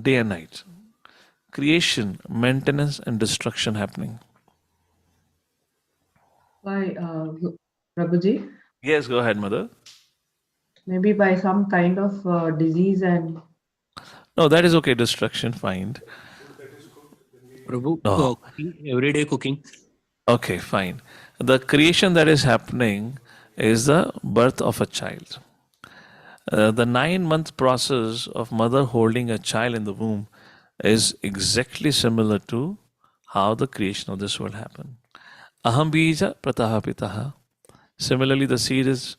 day and night. Creation, maintenance, and destruction happening. By Prabhuji, Yes, go ahead, mother. maybe by some kind of disease and No, that is okay. Destruction, fine. Prabhu, Oh. cooking, everyday cooking. Okay, fine. The creation that is happening is the birth of a child. The 9-month process of mother holding a child in the womb is exactly similar to how the creation of this world happened. Aham bija prataha pitaha. Similarly, the seed is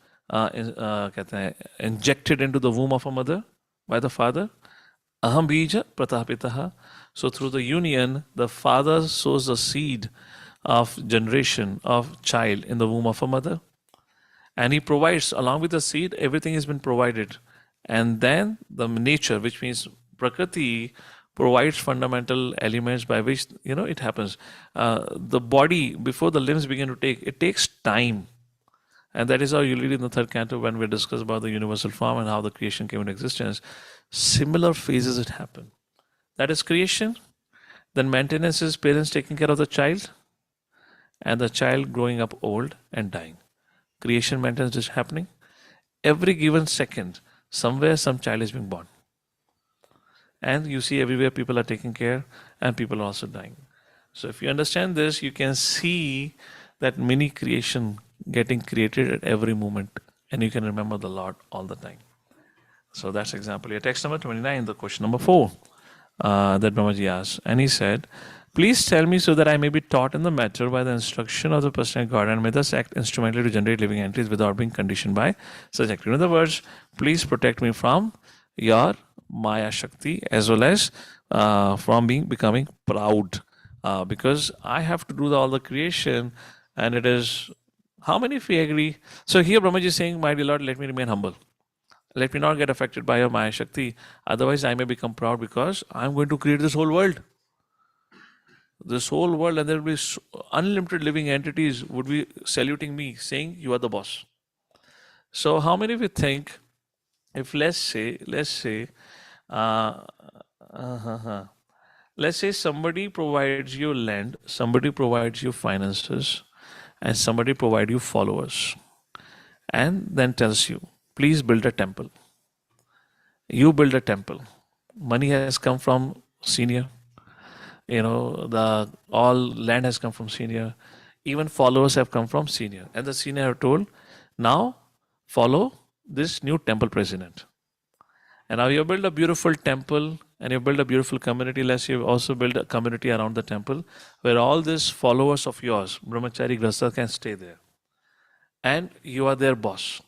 injected into the womb of a mother by the father. Aham bija prataha pitaha. So through the union, the father sows the seed of generation of child in the womb of a mother. And he provides, along with the seed, everything has been provided. And then the nature, which means Prakriti, provides fundamental elements by which, it happens. The body, before the limbs begin to take, it takes time. And that is how you read in the third canto when we discuss about the universal form and how the creation came into existence. Similar phases it happen. That is creation. Then maintenance is parents taking care of the child. And the child growing up old and dying. Creation, maintenance is happening. Every given second, somewhere some child is being born. And you see everywhere people are taking care and people are also dying. So if you understand this, you can see that mini creation getting created at every moment. And you can remember the Lord all the time. So that's example. Your text number 29, the question number 4 that Brahmaji asked. And he said, please tell me so that I may be taught in the matter by the instruction of the personal God and may thus act instrumentally to generate living entities without being conditioned by such activity. In other words, please protect me from your Maya Shakti as well as from becoming proud because I have to do all the creation and it is, how many of you agree? So here Brahmaji is saying, my dear Lord, let me remain humble. Let me not get affected by your Maya Shakti. Otherwise I may become proud because I'm going to create this whole world. This whole world, and there will be unlimited living entities would be saluting me, saying, you are the boss. So how many of you think, if let's say somebody provides you land, somebody provides you finances, and somebody provides you followers, and then tells you, please build a temple. You build a temple. Money has come from senior. The all land has come from senior. Even followers have come from senior. And the senior have told, now follow this new temple president. And now you build a beautiful temple and you build a beautiful community. Let's you also build a community around the temple where all these followers of yours, Brahmachari Grahastha, can stay there. And you are their boss.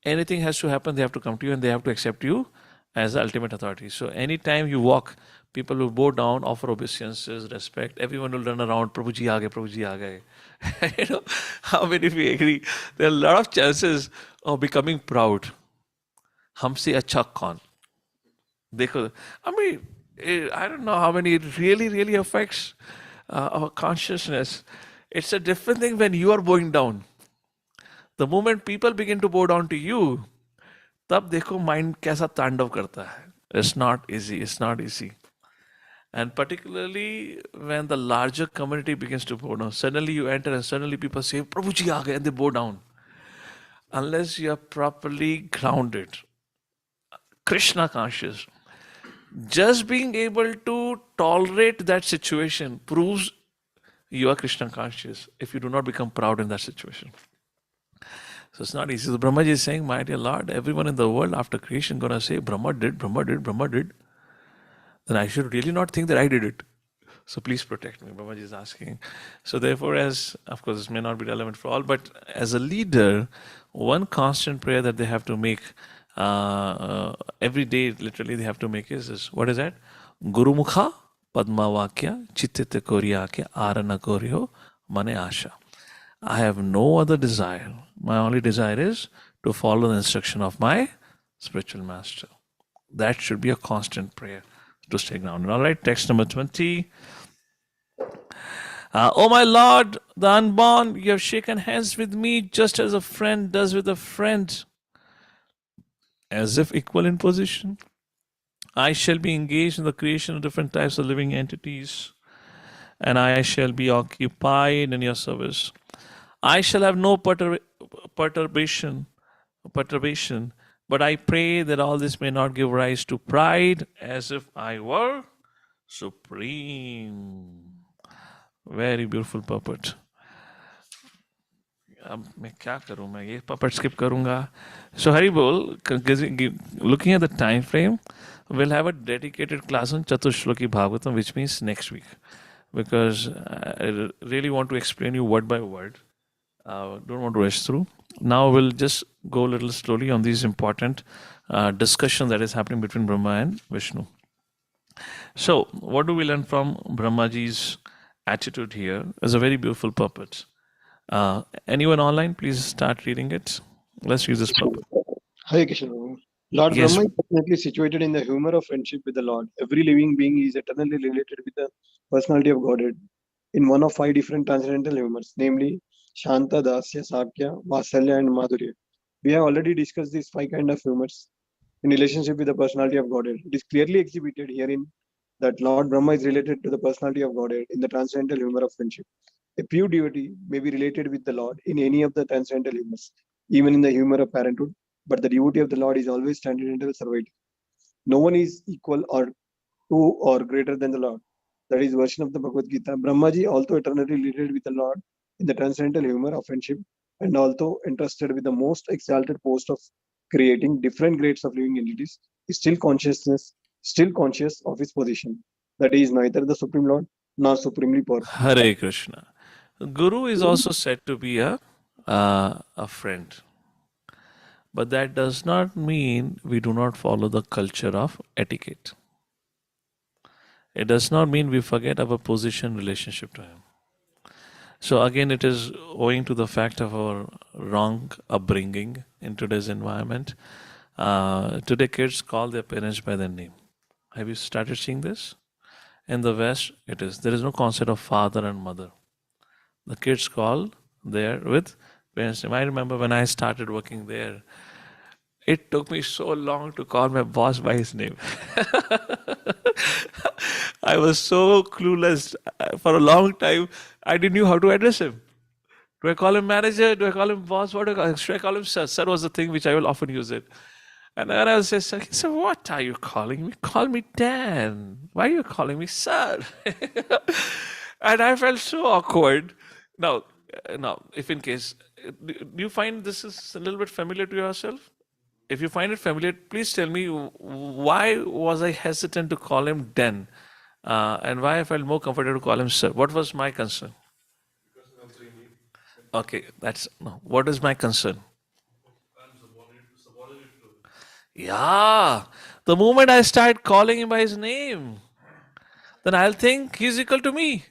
Anything has to happen, they have to come to you and they have to accept you as the ultimate authority. So anytime you walk, people will bow down, offer obeisances, respect. Everyone will run around, Prabhuji aage, Prabhuji aage. How many of you agree? There are a lot of chances of becoming proud. Humse acha kaun. Dekho, I don't know how many it really, really affects our consciousness. It's a different thing when you are bowing down. The moment people begin to bow down to you, तब देखो mind कैसा तांडव करता है. It's not easy. It's not easy. And particularly when the larger community begins to bow down, suddenly you enter and suddenly people say, Prabhu ji aa gaye, and they bow down. Unless you are properly grounded, Krishna conscious, just being able to tolerate that situation proves you are Krishna conscious if you do not become proud in that situation. So it's not easy. So Brahmaji is saying, my dear Lord, everyone in the world after creation gonna say, Brahma did, Brahma did, Brahma did. Then I should really not think that I did it. So please protect me, Brahmaji is asking. So therefore, as of course this may not be relevant for all, but as a leader, one constant prayer that they have to make every day, literally they have to make is this. What is that? Guru Mukha Padma Vakya Chittite Koryakya Arana Koryo Mane Asha. I have no other desire. My only desire is to follow the instruction of my spiritual master. That should be a constant prayer to stay grounded. All right, text number 20. Oh my Lord, the unborn, you have shaken hands with me just as a friend does with a friend, as if equal in position. I shall be engaged in the creation of different types of living entities, and I shall be occupied in your service. I shall have no perturbation, but I pray that all this may not give rise to pride, as if I were supreme. Very beautiful puppet. अब मैं क्या करूं, मैं ये puppet skip करूंगा. So Hari Bol, looking at the time frame, we'll have a dedicated class on Chatushloki Bhagavatam, which means next week, because I really want to explain you word by word. Don't want to rush through. Now we'll just go a little slowly on these important discussion that is happening between Brahma and Vishnu. So what do we learn from Brahmaji's attitude here? Is a very beautiful puppet. Anyone online, please start reading it. Let's use this puppet. Hare Krishna. Prabhu. Lord Yes. Brahma is definitely situated in the humor of friendship with the Lord. Every living being is eternally related with the personality of Godhead in one of 5 different transcendental humors, namely Shanta, Dasya, Sakya, Vasalya, and Madhurya. We have already discussed these 5 kind of humors in relationship with the personality of Godhead. It is clearly exhibited herein that Lord Brahma is related to the personality of Godhead in the transcendental humor of friendship. A pure devotee may be related with the Lord in any of the transcendental humors, even in the humor of parenthood, but the devotee of the Lord is always transcendental servitude. No one is equal or to or greater than the Lord. That is version of the Bhagavad Gita. Brahmaji also eternally related with the Lord in the transcendental humor of friendship, and also entrusted with the most exalted post of creating different grades of living entities, is still conscious of his position. That he is neither the Supreme Lord nor supremely powerful. Hare Krishna. Guru is also said to be a friend. But that does not mean we do not follow the culture of etiquette. It does not mean we forget our position relationship to him. So again, it is owing to the fact of our wrong upbringing in today's environment. Today, kids call their parents by their name. Have you started seeing this? In the West, it is. There is no concept of father and mother. The kids call there with parents' name. I remember when I started working there, it took me so long to call my boss by his name. I was so clueless. For a long time, I didn't know how to address him. Do I call him manager? Do I call him boss? What do I call him? Should I call him sir? Sir was the thing which I will often use it. And then I will say, sir, he said, what are you calling me? Call me Dan. Why are you calling me sir? And I felt so awkward. Now, if in case, do you find this is a little bit familiar to yourself? If you find it familiar, please tell me why was I hesitant to call him Dan, and why I felt more comfortable to call him sir. What was my concern? Okay, that's no. What is my concern? Yeah, the moment I start calling him by his name, then I'll think he's equal to me,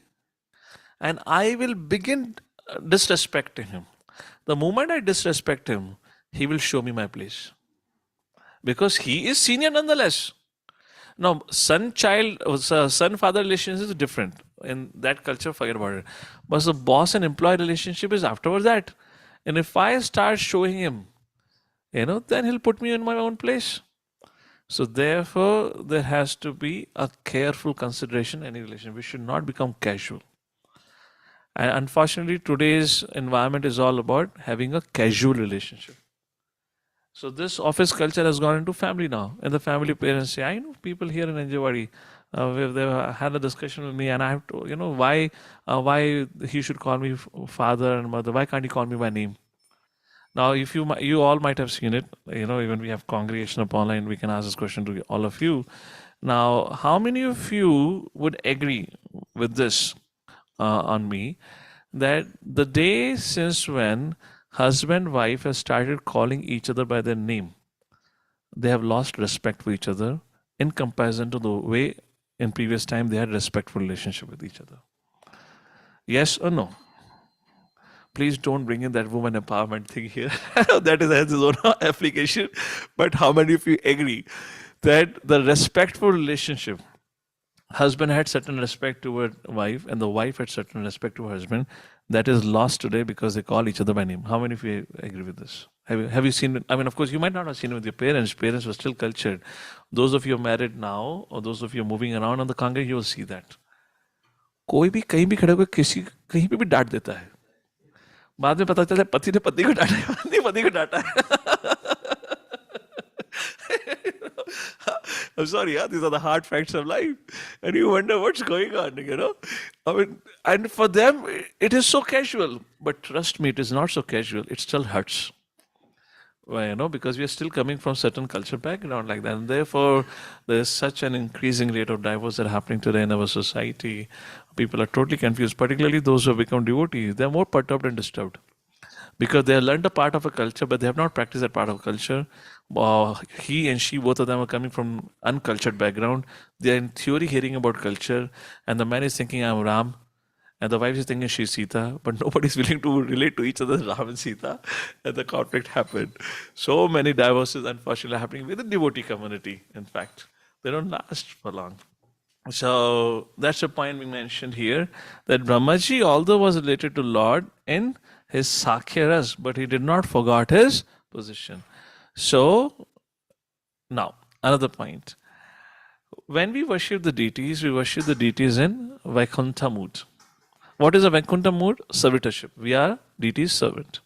and I will begin disrespecting him. The moment I disrespect him, he will show me my place. Because he is senior nonetheless. Now, son-father relationship is different. In that culture, forget about it. But the boss and employee relationship is afterwards that. And if I start showing him, then he'll put me in my own place. So therefore, there has to be a careful consideration in any relationship. We should not become casual. And unfortunately, today's environment is all about having a casual relationship. So this office culture has gone into family now. And the family parents say, I know people here in Anjawadi, they had a discussion with me and I have to, why he should call me father and mother. Why can't he call me by name? Now, if you all might have seen it, even we have congregation up online, we can ask this question to all of you. Now, how many of you would agree with this on me, that the day since when husband and wife have started calling each other by their name, they have lost respect for each other in comparison to the way in previous time they had respectful relationship with each other? Yes or no? Please don't bring in that woman empowerment thing here. That has its own application. But how many of you agree that the respectful relationship, husband had certain respect toward wife and the wife had certain respect to her husband, that is lost today because they call each other by name? How many of you agree with this? Have you seen it? I mean, of course, you might not have seen it with your parents. Parents were still cultured. Those of you married now, or those of you moving around on the congregation, you will see that. कोई भी कहीं भी खड़े होकर किसी कहीं पे भी डांट देता है, बाद में पता चलता है पति ने पत्नी को डांटा है, पत्नी पति को डांटा है. I'm sorry, these are the hard facts of life. And you wonder what's going on, I mean, and for them, it is so casual. But trust me, it is not so casual. It still hurts. Well, because we are still coming from certain culture background like that. And therefore, there's such an increasing rate of divorce that are happening today in our society. People are totally confused, particularly those who have become devotees. They're more perturbed and disturbed because they have learned a part of a culture, but they have not practiced that part of culture. He and she, both of them are coming from uncultured background. They're in theory hearing about culture, and the man is thinking, I'm Ram, and the wife is thinking she's Sita, but nobody's willing to relate to each other, Ram and Sita, and the conflict happened. So many divorces, unfortunately, are happening within the devotee community, in fact. They don't last for long. So that's the point we mentioned here, that Brahmaji, although was related to Lord in his Sakhya Ras, but he did not forget his position. So now, another point. When we worship the deities in Vaikuntha mood. What is a Vaikuntha mood? Servitorship. We are deity's servant.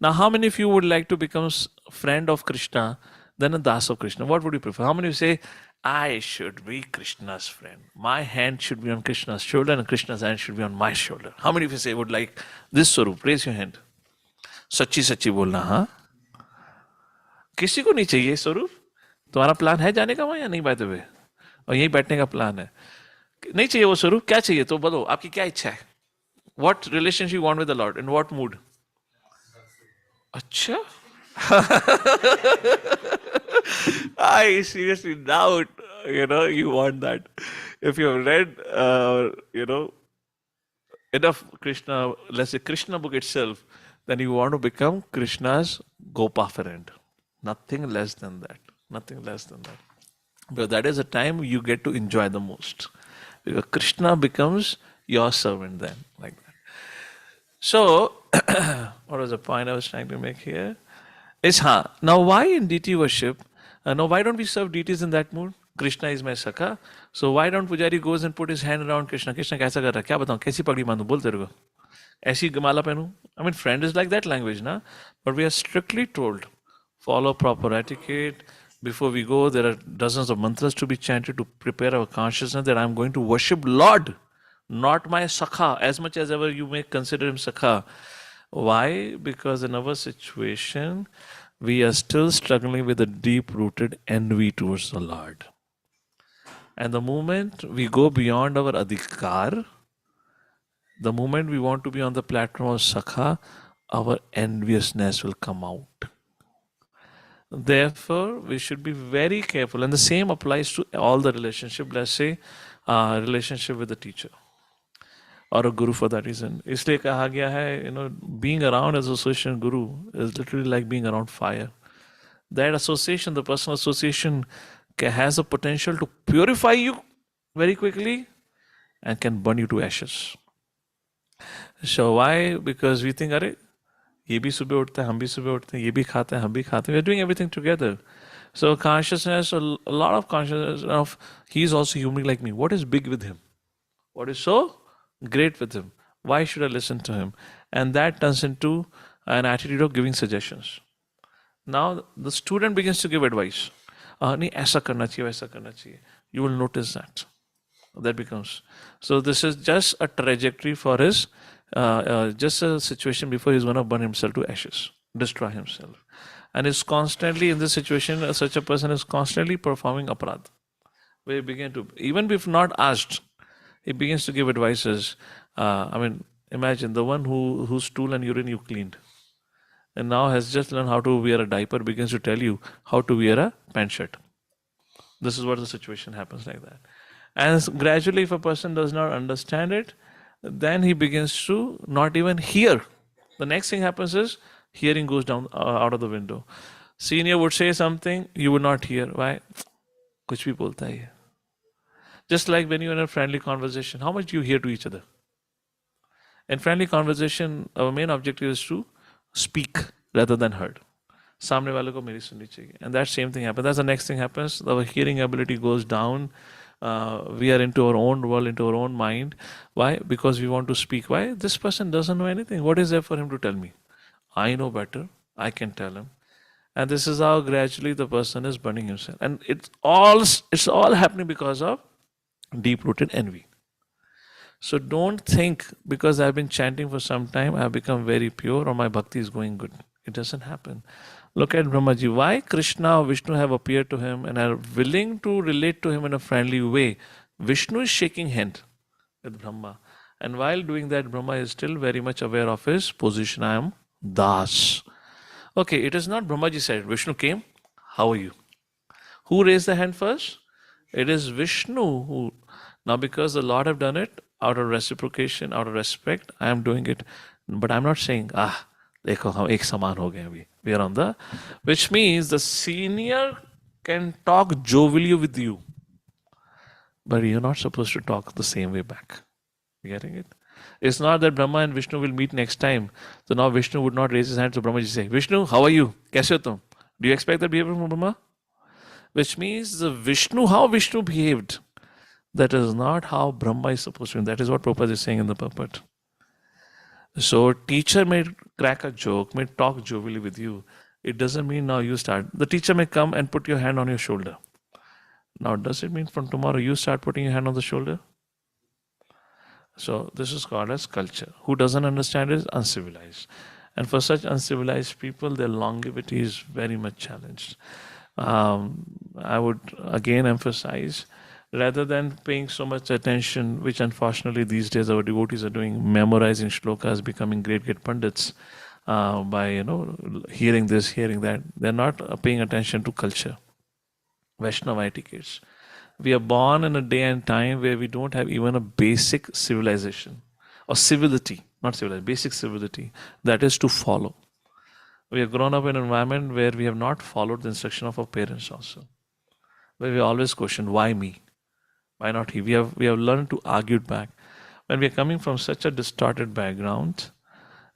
Now, how many of you would like to become friend of Krishna than a das of Krishna? What would you prefer? How many of you say, I should be Krishna's friend. My hand should be on Krishna's shoulder and Krishna's hand should be on my shoulder. How many of you say would like this Swarup? Raise your hand. Sachi sachi bolna, हाँ? किसी को नहीं चाहिए स्वरूप? तुम्हारा plan है जाने का वहाँ या नहीं बाय द वे? और यहीं बैठने का प्लान है? नहीं चाहिए वो स्वरूप? क्या चाहिए? तो बोलो, आपकी क्या इच्छा है? What relationship you want with the Lord? In what mood? अच्छा? I seriously doubt, you want that. If you have read, enough Krishna, let's say Krishna book itself, then you want to become Krishna's Gopa friend. Nothing less than that. Nothing less than that. Because that is the time you get to enjoy the most. Because Krishna becomes your servant then, like that. So, what was the point I was trying to make here? Is now why in deity worship? Now why don't we serve deities in that mood? Krishna is my Sakha. So why don't Pujari goes and put his hand around Krishna? Krishna कैसा कर रहा है? क्या बताऊँ? कैसी पगड़ी बांधूं? बोल तेरे को. ऐसी माला पहनूं? I mean, friend is like that language, na? But we are strictly told, follow proper etiquette. Before we go, there are dozens of mantras to be chanted to prepare our consciousness that I am going to worship Lord, not my Sakha, as much as ever you may consider him Sakha. Why? Because in our situation, we are still struggling with a deep-rooted envy towards the Lord. And the moment we go beyond our adhikar, the moment we want to be on the platform of Sakha, our enviousness will come out. Therefore, we should be very careful. And the same applies to all the relationship, let's say, relationship with the teacher or a guru for that reason. इसलिए कहा गया है, being around as association guru is literally like being around fire. That association, the personal association, has the potential to purify you very quickly and can burn you to ashes. So why? Because we think, अरे ये भी सुबह उठते हैं, हम भी सुबह उठते हैं, ये भी खाते हैं, हम भी खाते हैं. We're doing everything together. So consciousness, a lot of consciousness of he's also human like me. What is big with him? What is so great with him? Why should I listen to him? And that turns into an attitude of giving suggestions. Now the student begins to give advice. नहीं ऐसा करना चाहिए, वैसा करना चाहिए. You will notice that. That becomes. So this is just a trajectory for his, just a situation before he's going to burn himself to ashes, destroy himself. And is constantly in this situation, such a person is constantly performing aparadh. Where he begin to, even if not asked, he begins to give advices. Imagine the one whose stool and urine you cleaned, and now has just learned how to wear a diaper, begins to tell you how to wear a pant shirt. This is what the situation happens like that. And gradually, if a person does not understand it, then he begins to not even hear. The next thing happens is hearing goes down out of the window. Senior would say something, you would not hear. Why? Kuch bhi bolta hai. Just like when you're in a friendly conversation, how much do you hear to each other? In friendly conversation, our main objective is to speak rather than heard. सामने वाले को मेरी सुननी चाहिए. And that same thing happens. That's the next thing happens. Our hearing ability goes down. We are into our own world, into our own mind. Why? Because we want to speak. Why? This person doesn't know anything. What is there for him to tell me? I know better. I can tell him. And this is how gradually the person is burning himself. And it's all happening because of deep-rooted envy. So don't think because I've been chanting for some time, I've become very pure or my bhakti is going good. It doesn't happen. Look at Brahmaji. Why Krishna or Vishnu have appeared to him and are willing to relate to him in a friendly way? Vishnu is shaking hand with Brahma. And while doing that, Brahma is still very much aware of his position. I am Das. Okay, it is not Brahmaji said. Vishnu came. How are you? Who raised the hand first? It is Vishnu who. Now because the Lord have done it, out of reciprocation, out of respect, I am doing it. But I'm not saying, देखो हम एक समान हो गए अभी. We are on the, which means the senior can talk jovially with you, but you're not supposed to talk the same way back. You getting it? It's not that Brahma and Vishnu will meet next time. So now Vishnu would not raise his hand. So Brahma ji say, Vishnu, how are you? कैसे हो तुम? Do you expect that behavior from Brahma? Which means the Vishnu, how Vishnu behaved, that is not how Brahma is supposed to be. That is what Prabhupada is saying in the purport. So teacher may crack a joke, may talk jovially with you. It doesn't mean now you start. The teacher may come and put your hand on your shoulder. Now does it mean from tomorrow you start putting your hand on the shoulder? So this is called as culture. Who doesn't understand it is uncivilized. And for such uncivilized people, their longevity is very much challenged. I would again emphasize, rather than paying so much attention, which unfortunately these days our devotees are doing, memorizing shlokas, becoming great pandits, by hearing this, hearing that, they're not paying attention to culture, Vaishnava etiquettes. We are born in a day and time where we don't have even a basic civilization or civility, not civilization, basic civility, that is to follow. We have grown up in an environment where we have not followed the instruction of our parents also, where we always question, why me? Why not he? We have learned to argue it back. When we are coming from such a distorted background,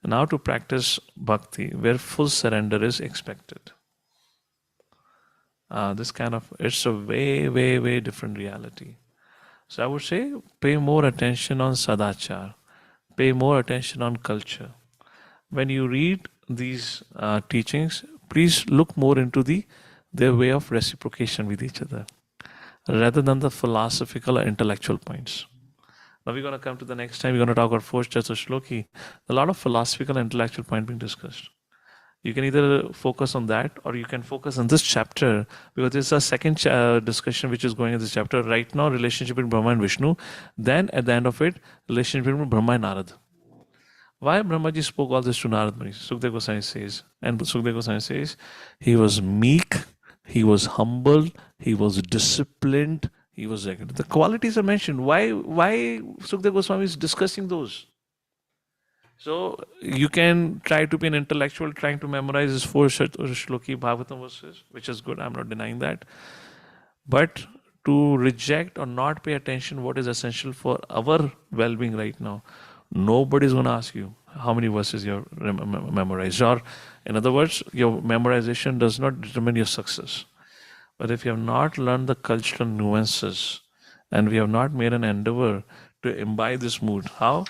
now to practice bhakti, where full surrender is expected. It's a way different reality. So I would say, pay more attention on sadachar, pay more attention on culture. When you read these teachings, please look more into their way of reciprocation with each other, rather than the philosophical or intellectual points. Now we're going to come to the next time, we're going to talk about fourth chapter Shloki. A lot of philosophical and intellectual points being discussed. You can either focus on that or you can focus on this chapter, because there's a second discussion which is going in this chapter. Right now, relationship between Brahma and Vishnu. Then at the end of it, relationship between Brahma and Narad. Why Brahmaji spoke all this to Narad Muni? Sukdev Goswami says. And Sukdev Goswami says, he was meek, he was humble, he was disciplined, he was regular. The qualities are mentioned. Why Sukdev Goswami is discussing those? So you can try to be an intellectual, trying to memorize his 4 Shloki Bhagavatam verses, which is good. I'm not denying that. But to reject or not pay attention what is essential for our well-being right now, nobody's going to ask you how many verses you have memorized. Or, in other words, your memorization does not determine your success. But if you have not learned the cultural nuances and we have not made an endeavor to imbibe this mood, how?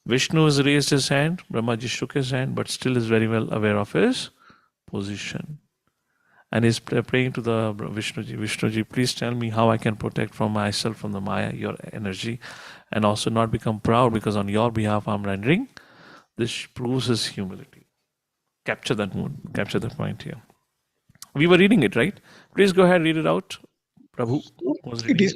Vishnu has raised his hand, Brahmaji shook his hand, but still is very well aware of his position. And he's praying to the Vishnuji, Vishnuji, please tell me how I can protect from myself, from the Maya, your energy, and also not become proud because on your behalf I'm rendering. This proves his humility. Capture that mood, capture that point here. We were reading it, right? Please go ahead, read it out. Prabhu was reading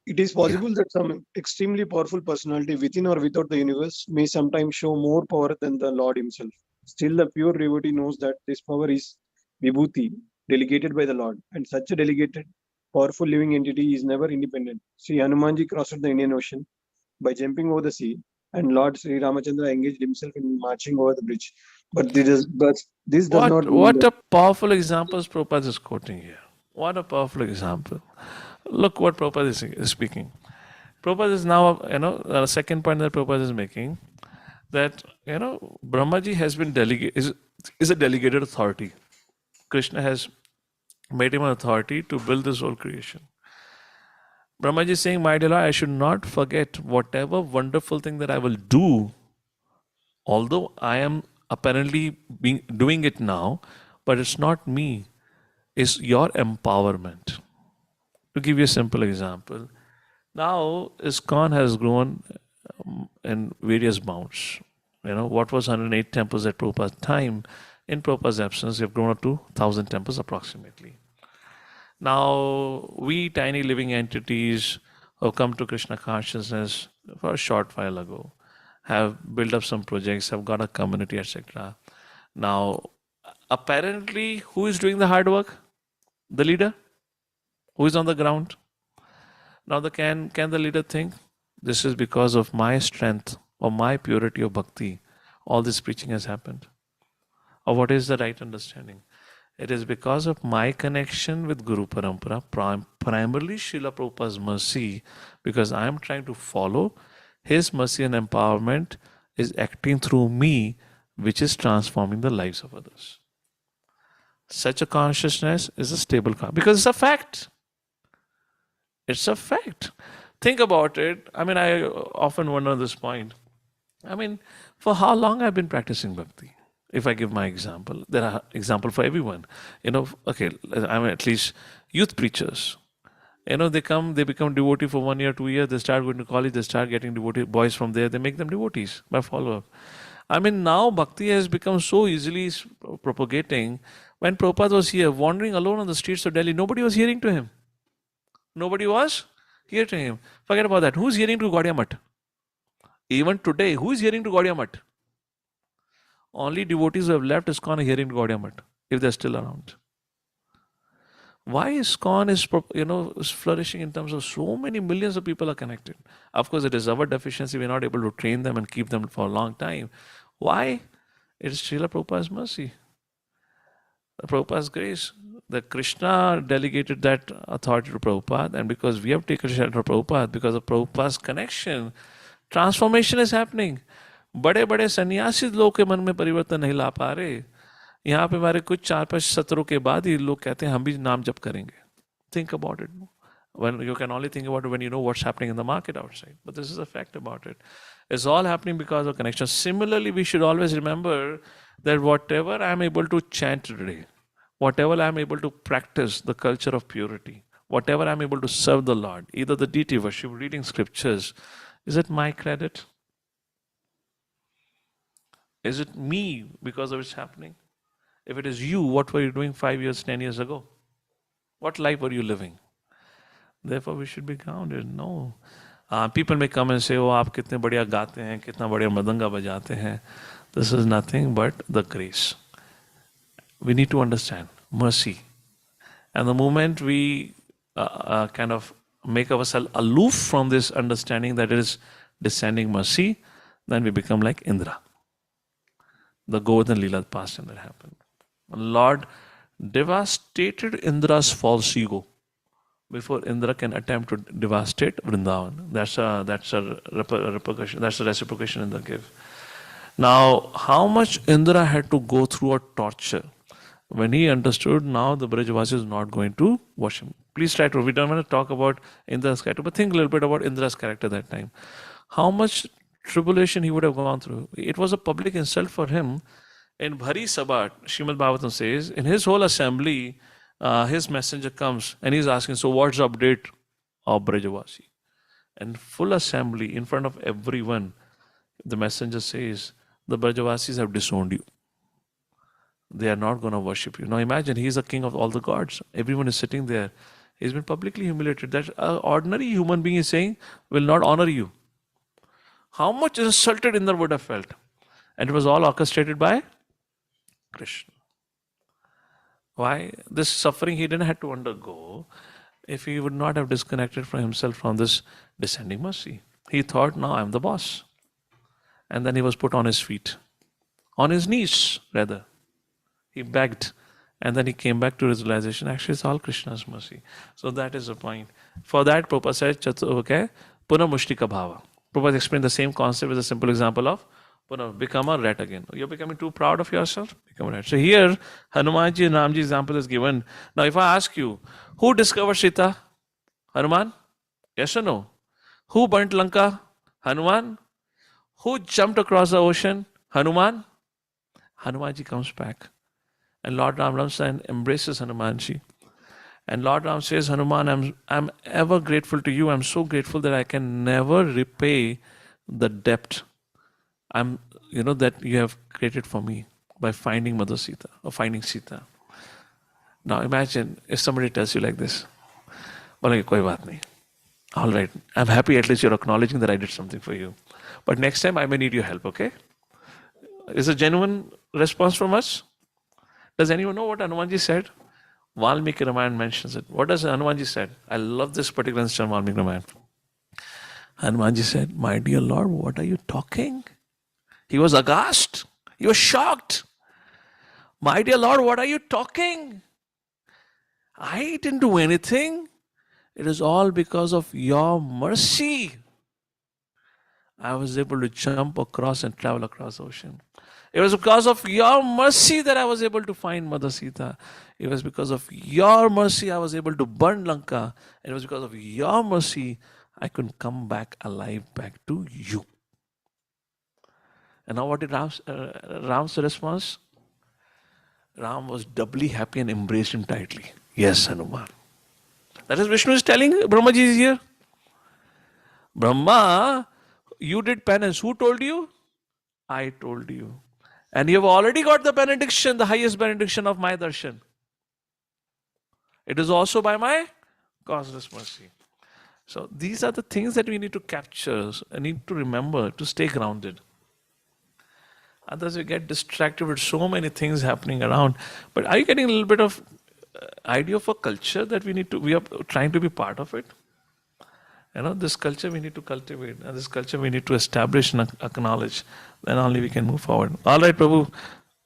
It is possible that some extremely powerful personality within or without the universe may sometimes show more power than the Lord himself. Still, the pure devotee knows that this power is vibhuti, delegated by the Lord, and such a delegated, powerful living entity is never independent. Sri Hanumanji crossed the Indian Ocean by jumping over the sea, and Lord Sri Ramachandra engaged himself in marching over the bridge. But this does not mean What that a powerful example Prabhupada is quoting here. What a powerful example. Look what Prabhupada is speaking. Prabhupada is now, the second point that Prabhupada is making, that, Brahmaji has been is a delegated authority. Krishna has made him an authority to build this whole creation. Brahmaji is saying, my dear Lord, I should not forget whatever wonderful thing that I will do, although I am apparently doing it now, but it's not me, it's your empowerment. To give you a simple example, now ISKCON has grown in various bounds. What was 108 temples at Prabhupada's time, in Prabhupada's absence, we have grown up to 1,000 temples approximately. Now, we tiny living entities who have come to Krishna consciousness for a short while ago, have built up some projects, have got a community, etc. Now, apparently, who is doing the hard work? The leader? Who is on the ground? Now, can the leader think, this is because of my strength or my purity of bhakti, all this preaching has happened? Or what is the right understanding? It is because of my connection with Guru Parampara, primarily Srila Prabhupada's mercy, because I am trying to follow his mercy and empowerment is acting through me, which is transforming the lives of others. Such a consciousness is a stable because it's a fact. It's a fact. Think about it. I often wonder this point. For how long I've been practicing bhakti? If I give my example, there are examples for everyone. At least youth preachers. They become devotee for 1 year, 2 years, they start going to college, they start getting devotee boys from there, they make them devotees by follow-up. Now bhakti has become so easily propagating. When Prabhupada was here, wandering alone on the streets of Delhi, nobody was hearing to him. Nobody was hearing to him. Forget about that. Who's hearing to Gaudiya Math? Even today, who is hearing to Gaudiya Math? Only devotees who have left ISKCON are hearing to Gaudiya Math, if they're still around. Why ISKCON is flourishing in terms of so many millions of people are connected? Of course, it is our deficiency. We're not able to train them and keep them for a long time. Why? It is Srila Prabhupada's mercy. Prabhupada's grace. The Krishna delegated that authority to Prabhupada, and because we have taken shelter of Prabhupada, because of Prabhupada's connection, transformation is happening. बड़े बड़े सन्यासी लोग के मन में परिवर्तन नहीं ला पा रहे. यहाँ पे हमारे कुछ 4-5 सत्रों के बाद ही लोग कहते हैं हम भी नाम जप करेंगे. Think about it. When you can only think about it when you know what's happening in the market outside. But this is a fact about it. It's all happening because of connection. Similarly, we should always remember that whatever I'm able to chant today, whatever I'm able to practice the culture of purity, whatever I'm able to serve the Lord, either the deity worship, reading scriptures, is it my credit? Is it me because of it's happening? If it is you, what were you doing 5 years, 10 years ago? What life were you living? Therefore, we should be grounded. No. People may come and say, oh, आप कितने बढ़िया गाते हैं, कितना बढ़िया मृदंगा बजाते हैं. This is nothing but the grace. We need to understand mercy. And the moment we kind of make ourselves aloof from this understanding that it is descending mercy, then we become like Indra. The Govardhan Leela past time that happened. Lord devastated Indra's false ego. before Indra can attempt to devastate Vrindavan. That's a repercussion. That's a reciprocation Indra gave. Now, how much Indra had to go through a torture when he understood now the Brajavasi is not going to worship. Please try to. We don't want to talk about Indra's character, but think a little bit about Indra's character that time. How much tribulation he would have gone through. It was a public insult for him. In Bhari Sabat, Srimad Bhagavatam says, in his whole assembly, his messenger comes and he's asking, so what's the update of Brajavasi? And full assembly, in front of everyone, the messenger says, the Brajavasis have disowned you. They are not going to worship you. Now imagine, he is the king of all the gods. Everyone is sitting there. He's been publicly humiliated. That an ordinary human being is saying, will not honor you. How much insulted Indra would have felt? And it was all orchestrated by Krishna. Why? This suffering he didn't have to undergo if he would not have disconnected from himself from this descending mercy. He thought, now I'm the boss. And then he was put on his feet. On his knees, rather. He begged. And then he came back to his realization, actually it's all Krishna's mercy. So that is the point. For that, Prabhupada said, Puna Mushtika Bhava. Prabhupada explained the same concept with a simple example of become a rat again. You're becoming too proud of yourself, become a rat. So here, Hanumanji and Ramji example is given. Now if I ask you, who discovered Sita? Hanuman? Yes or no? Who burnt Lanka? Hanuman? Who jumped across the ocean? Hanuman? Hanumanji comes back. And Lord Ram runs and embraces Hanumanji. And Lord Ram says, Hanuman, I'm ever grateful to you. I'm so grateful that I can never repay the debt that you have created for me by finding Mother Sita or finding Sita. Now imagine if somebody tells you like this. Bolenge, koi baat nahi. All right, I'm happy at least you're acknowledging that I did something for you. But next time I may need your help, okay? Is a genuine response from us? Does anyone know what Hanumanji said? Valmiki Ramayana mentions it. What does Hanumanji said? I love this particular instance of Valmiki Ramayana. Hanumanji said, my dear Lord, what are you talking? He was aghast. He was shocked. My dear Lord, what are you talking? I didn't do anything. It is all because of your mercy. I was able to jump across and travel across the ocean. It was because of your mercy that I was able to find Mother Sita. It was because of your mercy I was able to burn Lanka. It was because of your mercy I could come back alive back to you. And now what did Ram's response? Ram was doubly happy and embraced him tightly. Yes, Hanuman. That is Vishnu is telling Brahmaji is here. Brahma, you did penance. Who told you? I told you. And you have already got the benediction, the highest benediction of my darshan. It is also by my causeless mercy. So these are the things that we need to capture and need to remember to stay grounded. Otherwise we get distracted with so many things happening around. But are you getting a little bit of idea of a culture that we are trying to be part of it? This culture we need to cultivate, and this culture we need to establish and acknowledge. Then only we can move forward. All right, Prabhu,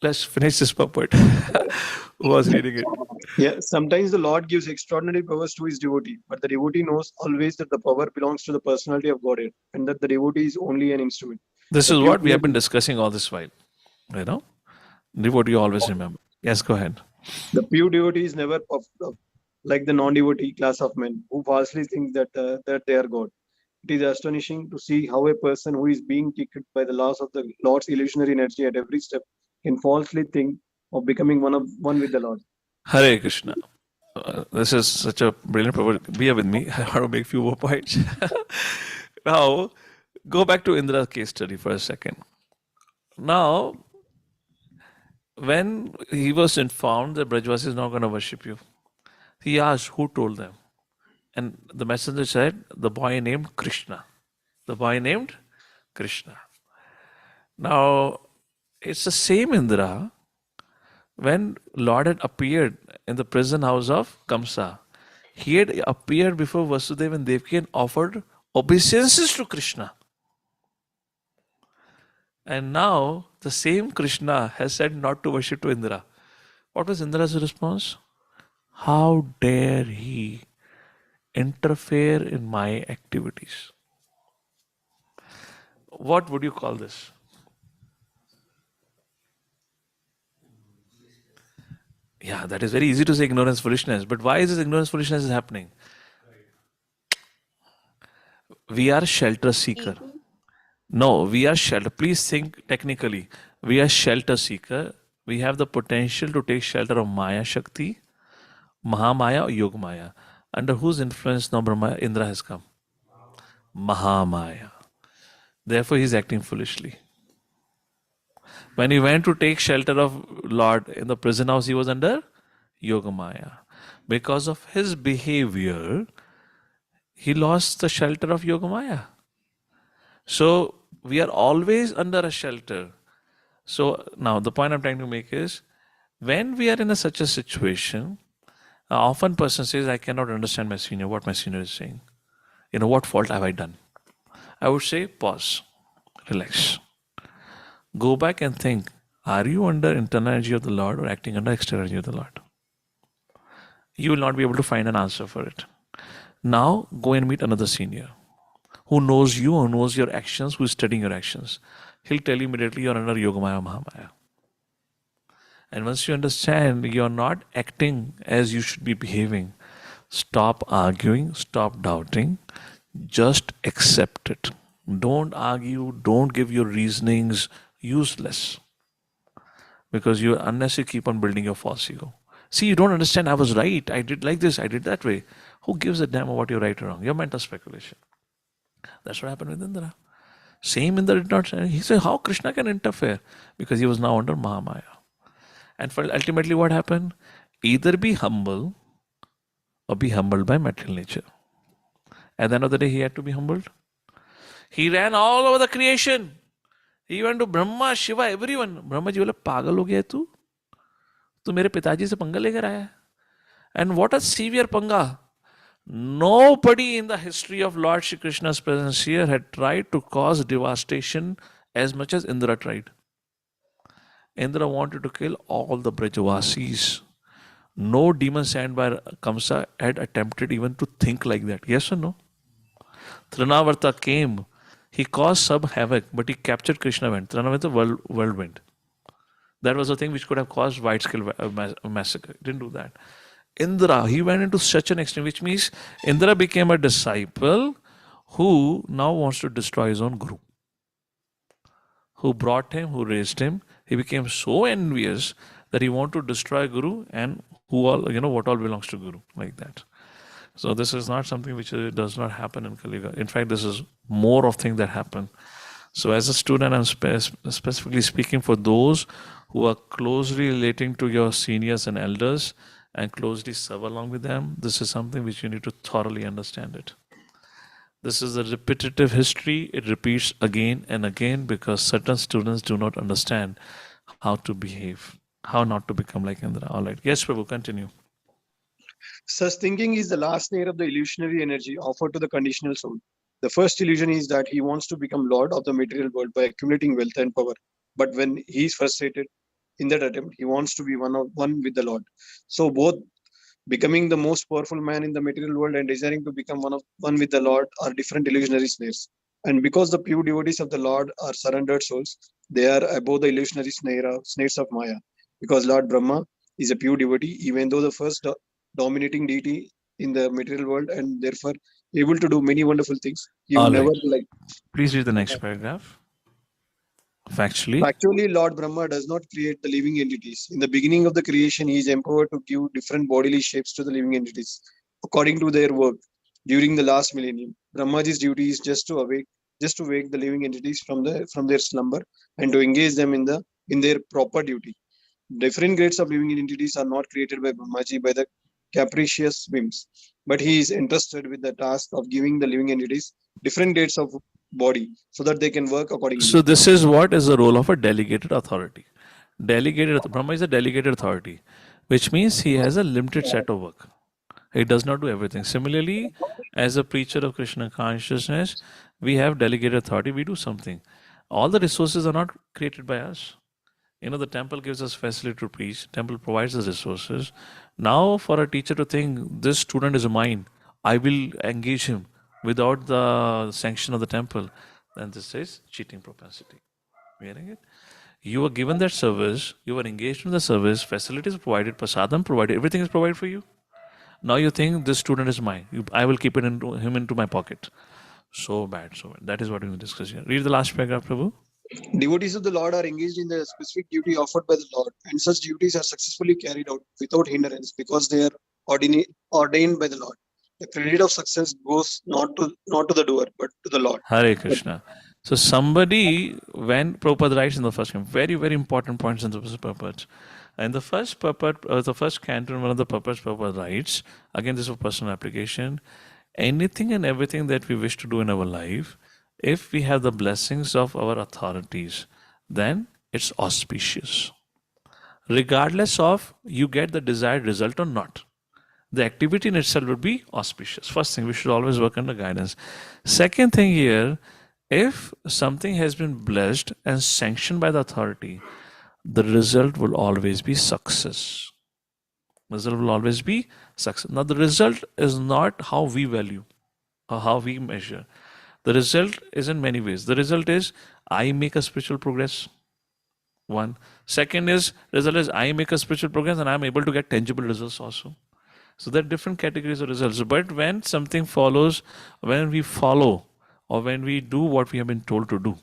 let's finish this purport. Who was reading it? Yeah, sometimes the Lord gives extraordinary powers to his devotee, but the devotee knows always that the power belongs to the personality of Godhead, and that the devotee is only an instrument. This is what we have been discussing all this while. Devotee always remember. Yes, go ahead. The pure devotee is never puffed up like the non-devotee class of men who falsely think that they are God. It is astonishing to see how a person who is being kicked by the laws of the Lord's illusionary energy at every step can falsely think of becoming one with the Lord. Hare Krishna. This is such a brilliant proverb. Be with me. I want to make a few more points. Now, go back to Indra's case study for a second. Now, when he was informed that Brajavasi is not going to worship you, he asked who told them. And the messenger said, the boy named Krishna. The boy named Krishna. Now, it's the same Indra when Lord had appeared in the prison house of Kamsa. He had appeared before Vasudeva and Devaki and offered obeisances to Krishna. And now the same Krishna has said not to worship to Indra. What was Indra's response? How dare he interfere in my activities. What would you call this? Yeah, that is very easy to say ignorance, foolishness. But why is this ignorance, foolishness is happening? We are shelter seeker. No, we are shelter. Please think technically. We are shelter seeker. We have the potential to take shelter of Maya Shakti, Mahamaya or Yog Maya. Under whose influence now Brahma Indra has come? Mahamaya. Therefore, he is acting foolishly. When he went to take shelter of Lord in the prison house, he was under Yoga Maya. Because of his behavior, he lost the shelter of Yoga Maya. So we are always under a shelter. So now the point I'm trying to make is, when we are in such a situation, often person says, I cannot understand my senior, what my senior is saying. What fault have I done? I would say, pause, relax. Go back and think, are you under internal energy of the Lord or acting under external energy of the Lord? You will not be able to find an answer for it. Now go and meet another senior who knows you, who knows your actions, who is studying your actions. He'll tell you immediately you're under Yogamaya Mahamaya. And once you understand you're not acting as you should be behaving, stop arguing, stop doubting, just accept it. Don't argue, don't give your reasonings, useless. Because you unnecessarily keep on building your false ego. See, you don't understand, I was right, I did like this, I did that way. Who gives a damn about you're right or wrong? Your mental speculation. That's what happened with Indra. Same Indra did not say. He said, how Krishna can interfere? Because he was now under Mahamaya. And for ultimately what happened? Either be humble or be humbled by material nature. At the end of the day, he had to be humbled. He ran all over the creation. He went to Brahma, Shiva, everyone. Brahma ji बोले पागल हो गया तू? तू मेरे पिताजी से पंगा लेकर आया? And what a severe panga. Nobody in the history of Lord Shri Krishna's presence here had tried to cause devastation as much as Indra tried. Indra wanted to kill all the Brajavasis. No demon sent by Kamsa had attempted even to think like that. Yes or no? Trinavarta came. He caused some havoc, but he captured Krishna went. Trinavarta whirlwind. That was a thing which could have caused wide-scale massacre. Didn't do that. Indra, he went into such an extreme, which means Indra became a disciple who now wants to destroy his own guru. Who brought him, who raised him. He became so envious that he wanted to destroy Guru and who all, what all belongs to Guru, like that. So this is not something which does not happen in Kali Yuga. In fact, this is more of things that happen. So as a student, I'm specifically speaking for those who are closely relating to your seniors and elders and closely serve along with them. This is something which you need to thoroughly understand it. This is a repetitive history. It repeats again and again because certain students do not understand how to behave, how not to become like Indra. All right. Yes, Prabhu, continue. Such thinking is the last layer of the illusionary energy offered to the conditional soul. The first illusion is that he wants to become lord of the material world by accumulating wealth and power. But when he is frustrated in that attempt, he wants to be one with the Lord. So both becoming the most powerful man in the material world and desiring to become one with the Lord are different illusionary snares. And because the pure devotees of the Lord are surrendered souls, they are above the illusionary snares of Maya. Because Lord Brahma is a pure devotee, even though the first dominating deity in the material world and therefore able to do many wonderful things. He would never like. Please read the next paragraph. Factually, Lord Brahma does not create the living entities. In the beginning of the creation, he is empowered to give different bodily shapes to the living entities according to their work. During the last millennium, Brahmaji's duty is just to wake the living entities from their slumber and to engage them in their proper duty. Different grades of living entities are not created by Brahmaji by the capricious whims, but he is entrusted with the task of giving the living entities different grades of body so that they can work accordingly. So this is what is the role of a delegated authority. Brahma is a delegated authority, which means he has a limited set of work. He does not do everything. Similarly, as a preacher of Krishna consciousness, we have delegated authority. We do something. All the resources are not created by us. The temple gives us facility to preach. Temple provides us resources. Now, for a teacher to think, this student is mine, I will engage him without the sanction of the temple, then this is cheating propensity. Hearing it? You were given that service, you were engaged in the service, facilities provided, prasadam provided, everything is provided for you. Now you think this student is mine. I will keep him into my pocket. So bad, so bad. That is what we will discuss here. Read the last paragraph, Prabhu. Devotees of the Lord are engaged in the specific duty offered by the Lord, and such duties are successfully carried out without hindrance because they are ordained by the Lord. The credit of success goes not to the doer, but to the Lord. Hare Krishna. So somebody, when Prabhupada writes in the first canto, very, very important points in the purport. And the first purport, the first canto, one of the purports Prabhupada writes, again this is a personal application, anything and everything that we wish to do in our life, if we have the blessings of our authorities, then it's auspicious. Regardless of you get the desired result or not. The activity in itself will be auspicious. First thing, we should always work under guidance. Second thing here, if something has been blessed and sanctioned by the authority, the result will always be success. Result will always be success. Now, the result is not how we value or how we measure. The result is in many ways. The result is I make a spiritual progress. One. Second is result is I make a spiritual progress and I'm able to get tangible results also. So there are different categories of results. But when something follows, when we follow or when we do what we have been told to do,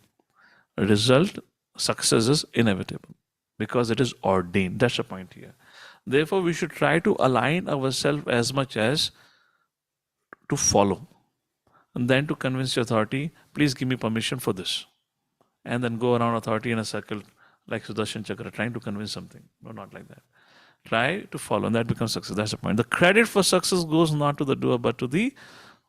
result, success is inevitable because it is ordained. That's the point here. Therefore, we should try to align ourselves as much as to follow. And then to convince the authority, please give me permission for this. And then go around authority in a circle like Sudarshan Chakra, trying to convince something. No, not like that. Try to follow, and that becomes success. That's the point. The credit for success goes not to the doer, but to the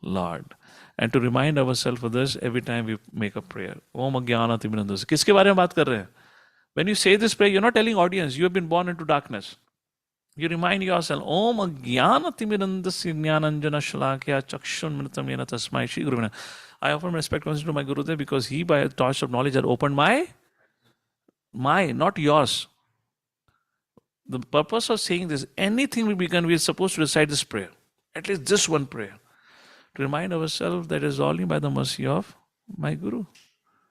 Lord. And to remind ourselves of this every time we make a prayer. Om Agyana Timirandasya. किसके बारे में बात कर रहे हैं? When you say this prayer, you're not telling audience, you have been born into darkness. You remind yourself, Om Agyana Timirandasya Jnananjana Shalakya Chakshunmritam Yena Tasmai Shri Guruvina. I offer my respect to my Gurudev because he, by a torch of knowledge, had opened my, not yours. The purpose of saying this, anything we begin, we are supposed to recite this prayer. At least this one prayer. To remind ourselves that it is only by the mercy of my Guru.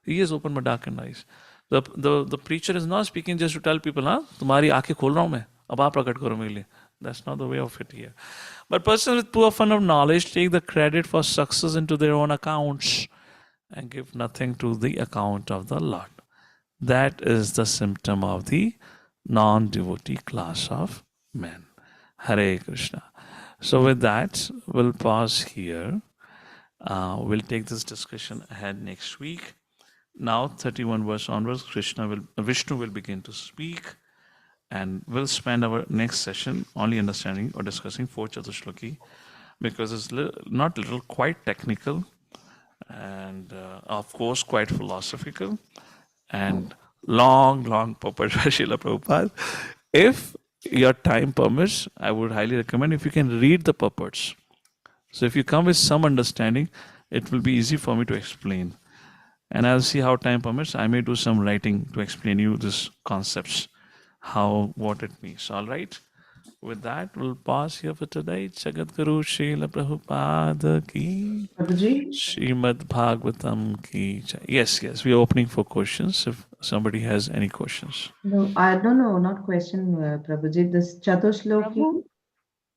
He has opened my darkened eyes. The preacher is not speaking just to tell people, तुम्हारी आंखें खोल रहा हूं मैं, अब आप प्रकट करो मेरे लिए. That's not the way of it here. But persons with poor fund of knowledge take the credit for success into their own accounts and give nothing to the account of the Lord. That is the symptom of the non-devotee class of men. Hare Krishna. So with that, we'll pause here. We'll take this discussion ahead next week. Now, 31 verse onwards, Vishnu will begin to speak, and we'll spend our next session only understanding or discussing 4 Chatushloki, because it's quite technical, and of course quite philosophical, and long purport by Srila Prabhupada. If your time permits, I would highly recommend if you can read the purports. So if you come with some understanding, it will be easy for me to explain. And I'll see how time permits. I may do some writing to explain you these concepts, what it means. All right. With that, we'll pause here for today. Jagat Guru Srila Prabhupada ki, Prabhuji? Srimad Bhagavatam ki. Yes, we are opening for questions. If somebody has any questions. No, I don't know, not question, Prabhuji. This Chatushloki Prabhu,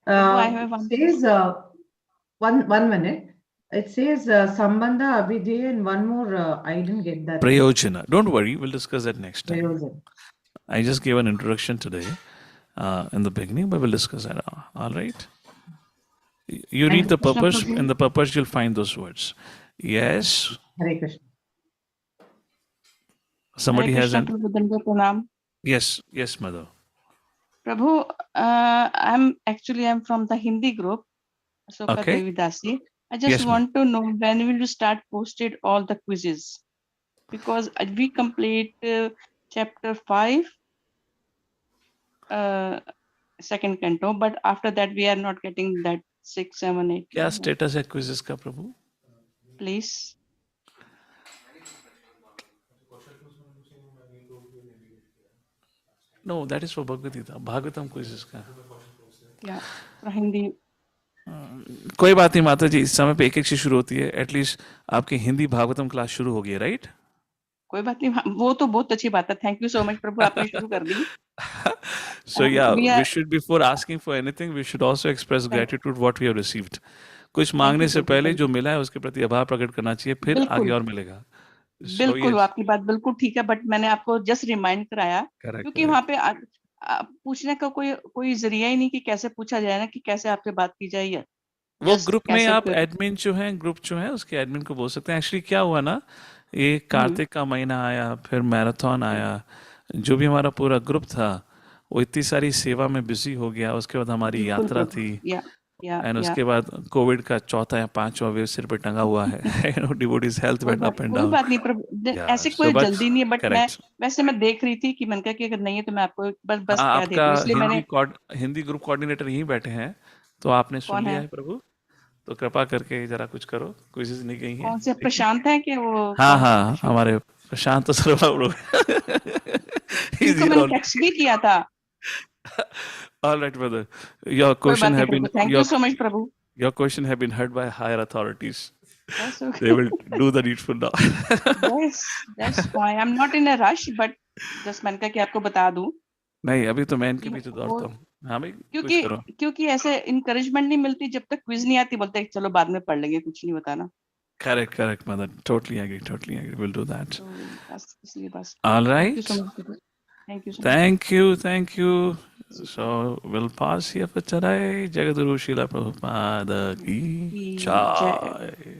I have says, one minute. It says Sambandha, Abhidheya, and one more, I didn't get that. Prayojana. Don't worry, we'll discuss that next time. Prayojana. I just gave an introduction today in the beginning, but we'll discuss that. All right. You read the purpose, in the purpose you'll find those words. Yes. Hare Krishna. Somebody Hare has Krishna, Prabhu, Danda Pranam. Yes, mother. Prabhu, I'm from the Hindi group, Asoka Okay. Devidasi. I just Yes, ma'am. want to know when will you start posted all the quizzes? Because we complete chapter 5, second canto, but after that we are not getting that 6, 7, 8. क्या status है quizzes का प्रभु? Please. No, that is for Bhagavad Gita. Bhagavatam quizzes का. Yeah, for Hindi. कोई बात नहीं माता जी, इस समय पे एक एक से शुरू होती है। एटलीस्ट आपकी हिंदी भागवतम क्लास शुरू हो गई है, राइट? कोई बात नहीं, वो तो बहुत अच्छी बात है। थैंक यू सो मच प्रभु, आपने शुरू कर दी। So yeah, we we are should, before asking for anything, we should also express thank gratitude what we have received. कुछ thank मांगने you से प्रभु, पहले thank जो मिला है उसके प्रति आभार प्रकट करना चाहिए, फिर आगे बिल्कुल और मिलेगा। So बिल्कुल, yes, आपकी बात बिल्कुल ठीक है, बट मैंने आपको जस्ट रिमाइंड कराया correct, क्योंकि वहां correct. पे पूछने का कोई कोई जरिया ही नहीं कि कैसे पूछा जाए ना, कि कैसे आपसे बात की जाए, या वो जस्ट ग्रुप में कैसे आप एडमिन जो हैं, ग्रुप जो है उसके एडमिन को बोल सकते हैं। एक्चुअली क्या हुआ ना, ये हम्म, कार्तिक का महीना आया, फिर मैराथन आया, जो भी हमारा पूरा ग्रुप था वो इतनी सारी सेवा में बिजी हो गया। उसके बाद हमारी बिल्कुल यात्रा प्रभु, थी, एंड या उसके बाद कोविड का चौथा या पांचवा वेव सिर पे टंगा हुआ है। Devotees health went up and कोई डाउन। बात नहीं प्रभु, या ऐसे सो कोई बट जल्दी नहीं है, बट मैं करेक्ट। वैसे मैं देख रही थी कि मैंने कहा कि अगर नहीं है तो मैं आपको बस बस हाँ, कह आपका देती हूँ, इसलिए मैंने। हिंदी ग्रुप कोऑर्डिनेटर यहीं बैठे हैं, तो आपने सुन कौन लिया है? है प्रभु, तो कृपा करके जरा कुछ करो, कोशिश नहीं गई है, कौन से ठीक है? प्रशांत है कि वो हाँ कौन है हाँ, प्रशांत? हमारे प्रशांत सर्वा प्रभु। He's इनको here मैंने only. टेक्स्ट भी किया था। All right, brother. Your कोई question बात नहीं have been Prabhu, thank you so much Prabhu. your question have been heard by higher authorities. That's They okay. will do the needful now. Yes, that's fine. I'm not in a rush, but just मैंने कहा कि आपको बता दूं नहीं, अभी तो मैं इनके कि पीछे वो, दौड़ता हूँ। हाँ भाई, कुछ क्योंकि करो। क्योंकि ऐसे इंकरेजमेंट नहीं मिलती जब तक क्विज नहीं आती, बोलते हैं चलो बाद में पढ़ लेंगे, कुछ नहीं बताना। Correct, correct, mother. Totally agree, totally agree. We'll do that. तो बस इसलिए बस। All thank you so right. Much Prabhu, thank you so much. Thank you, thank you. So we'll pause here for today. Jagadguru Srila Prabhupada ki जय। jai.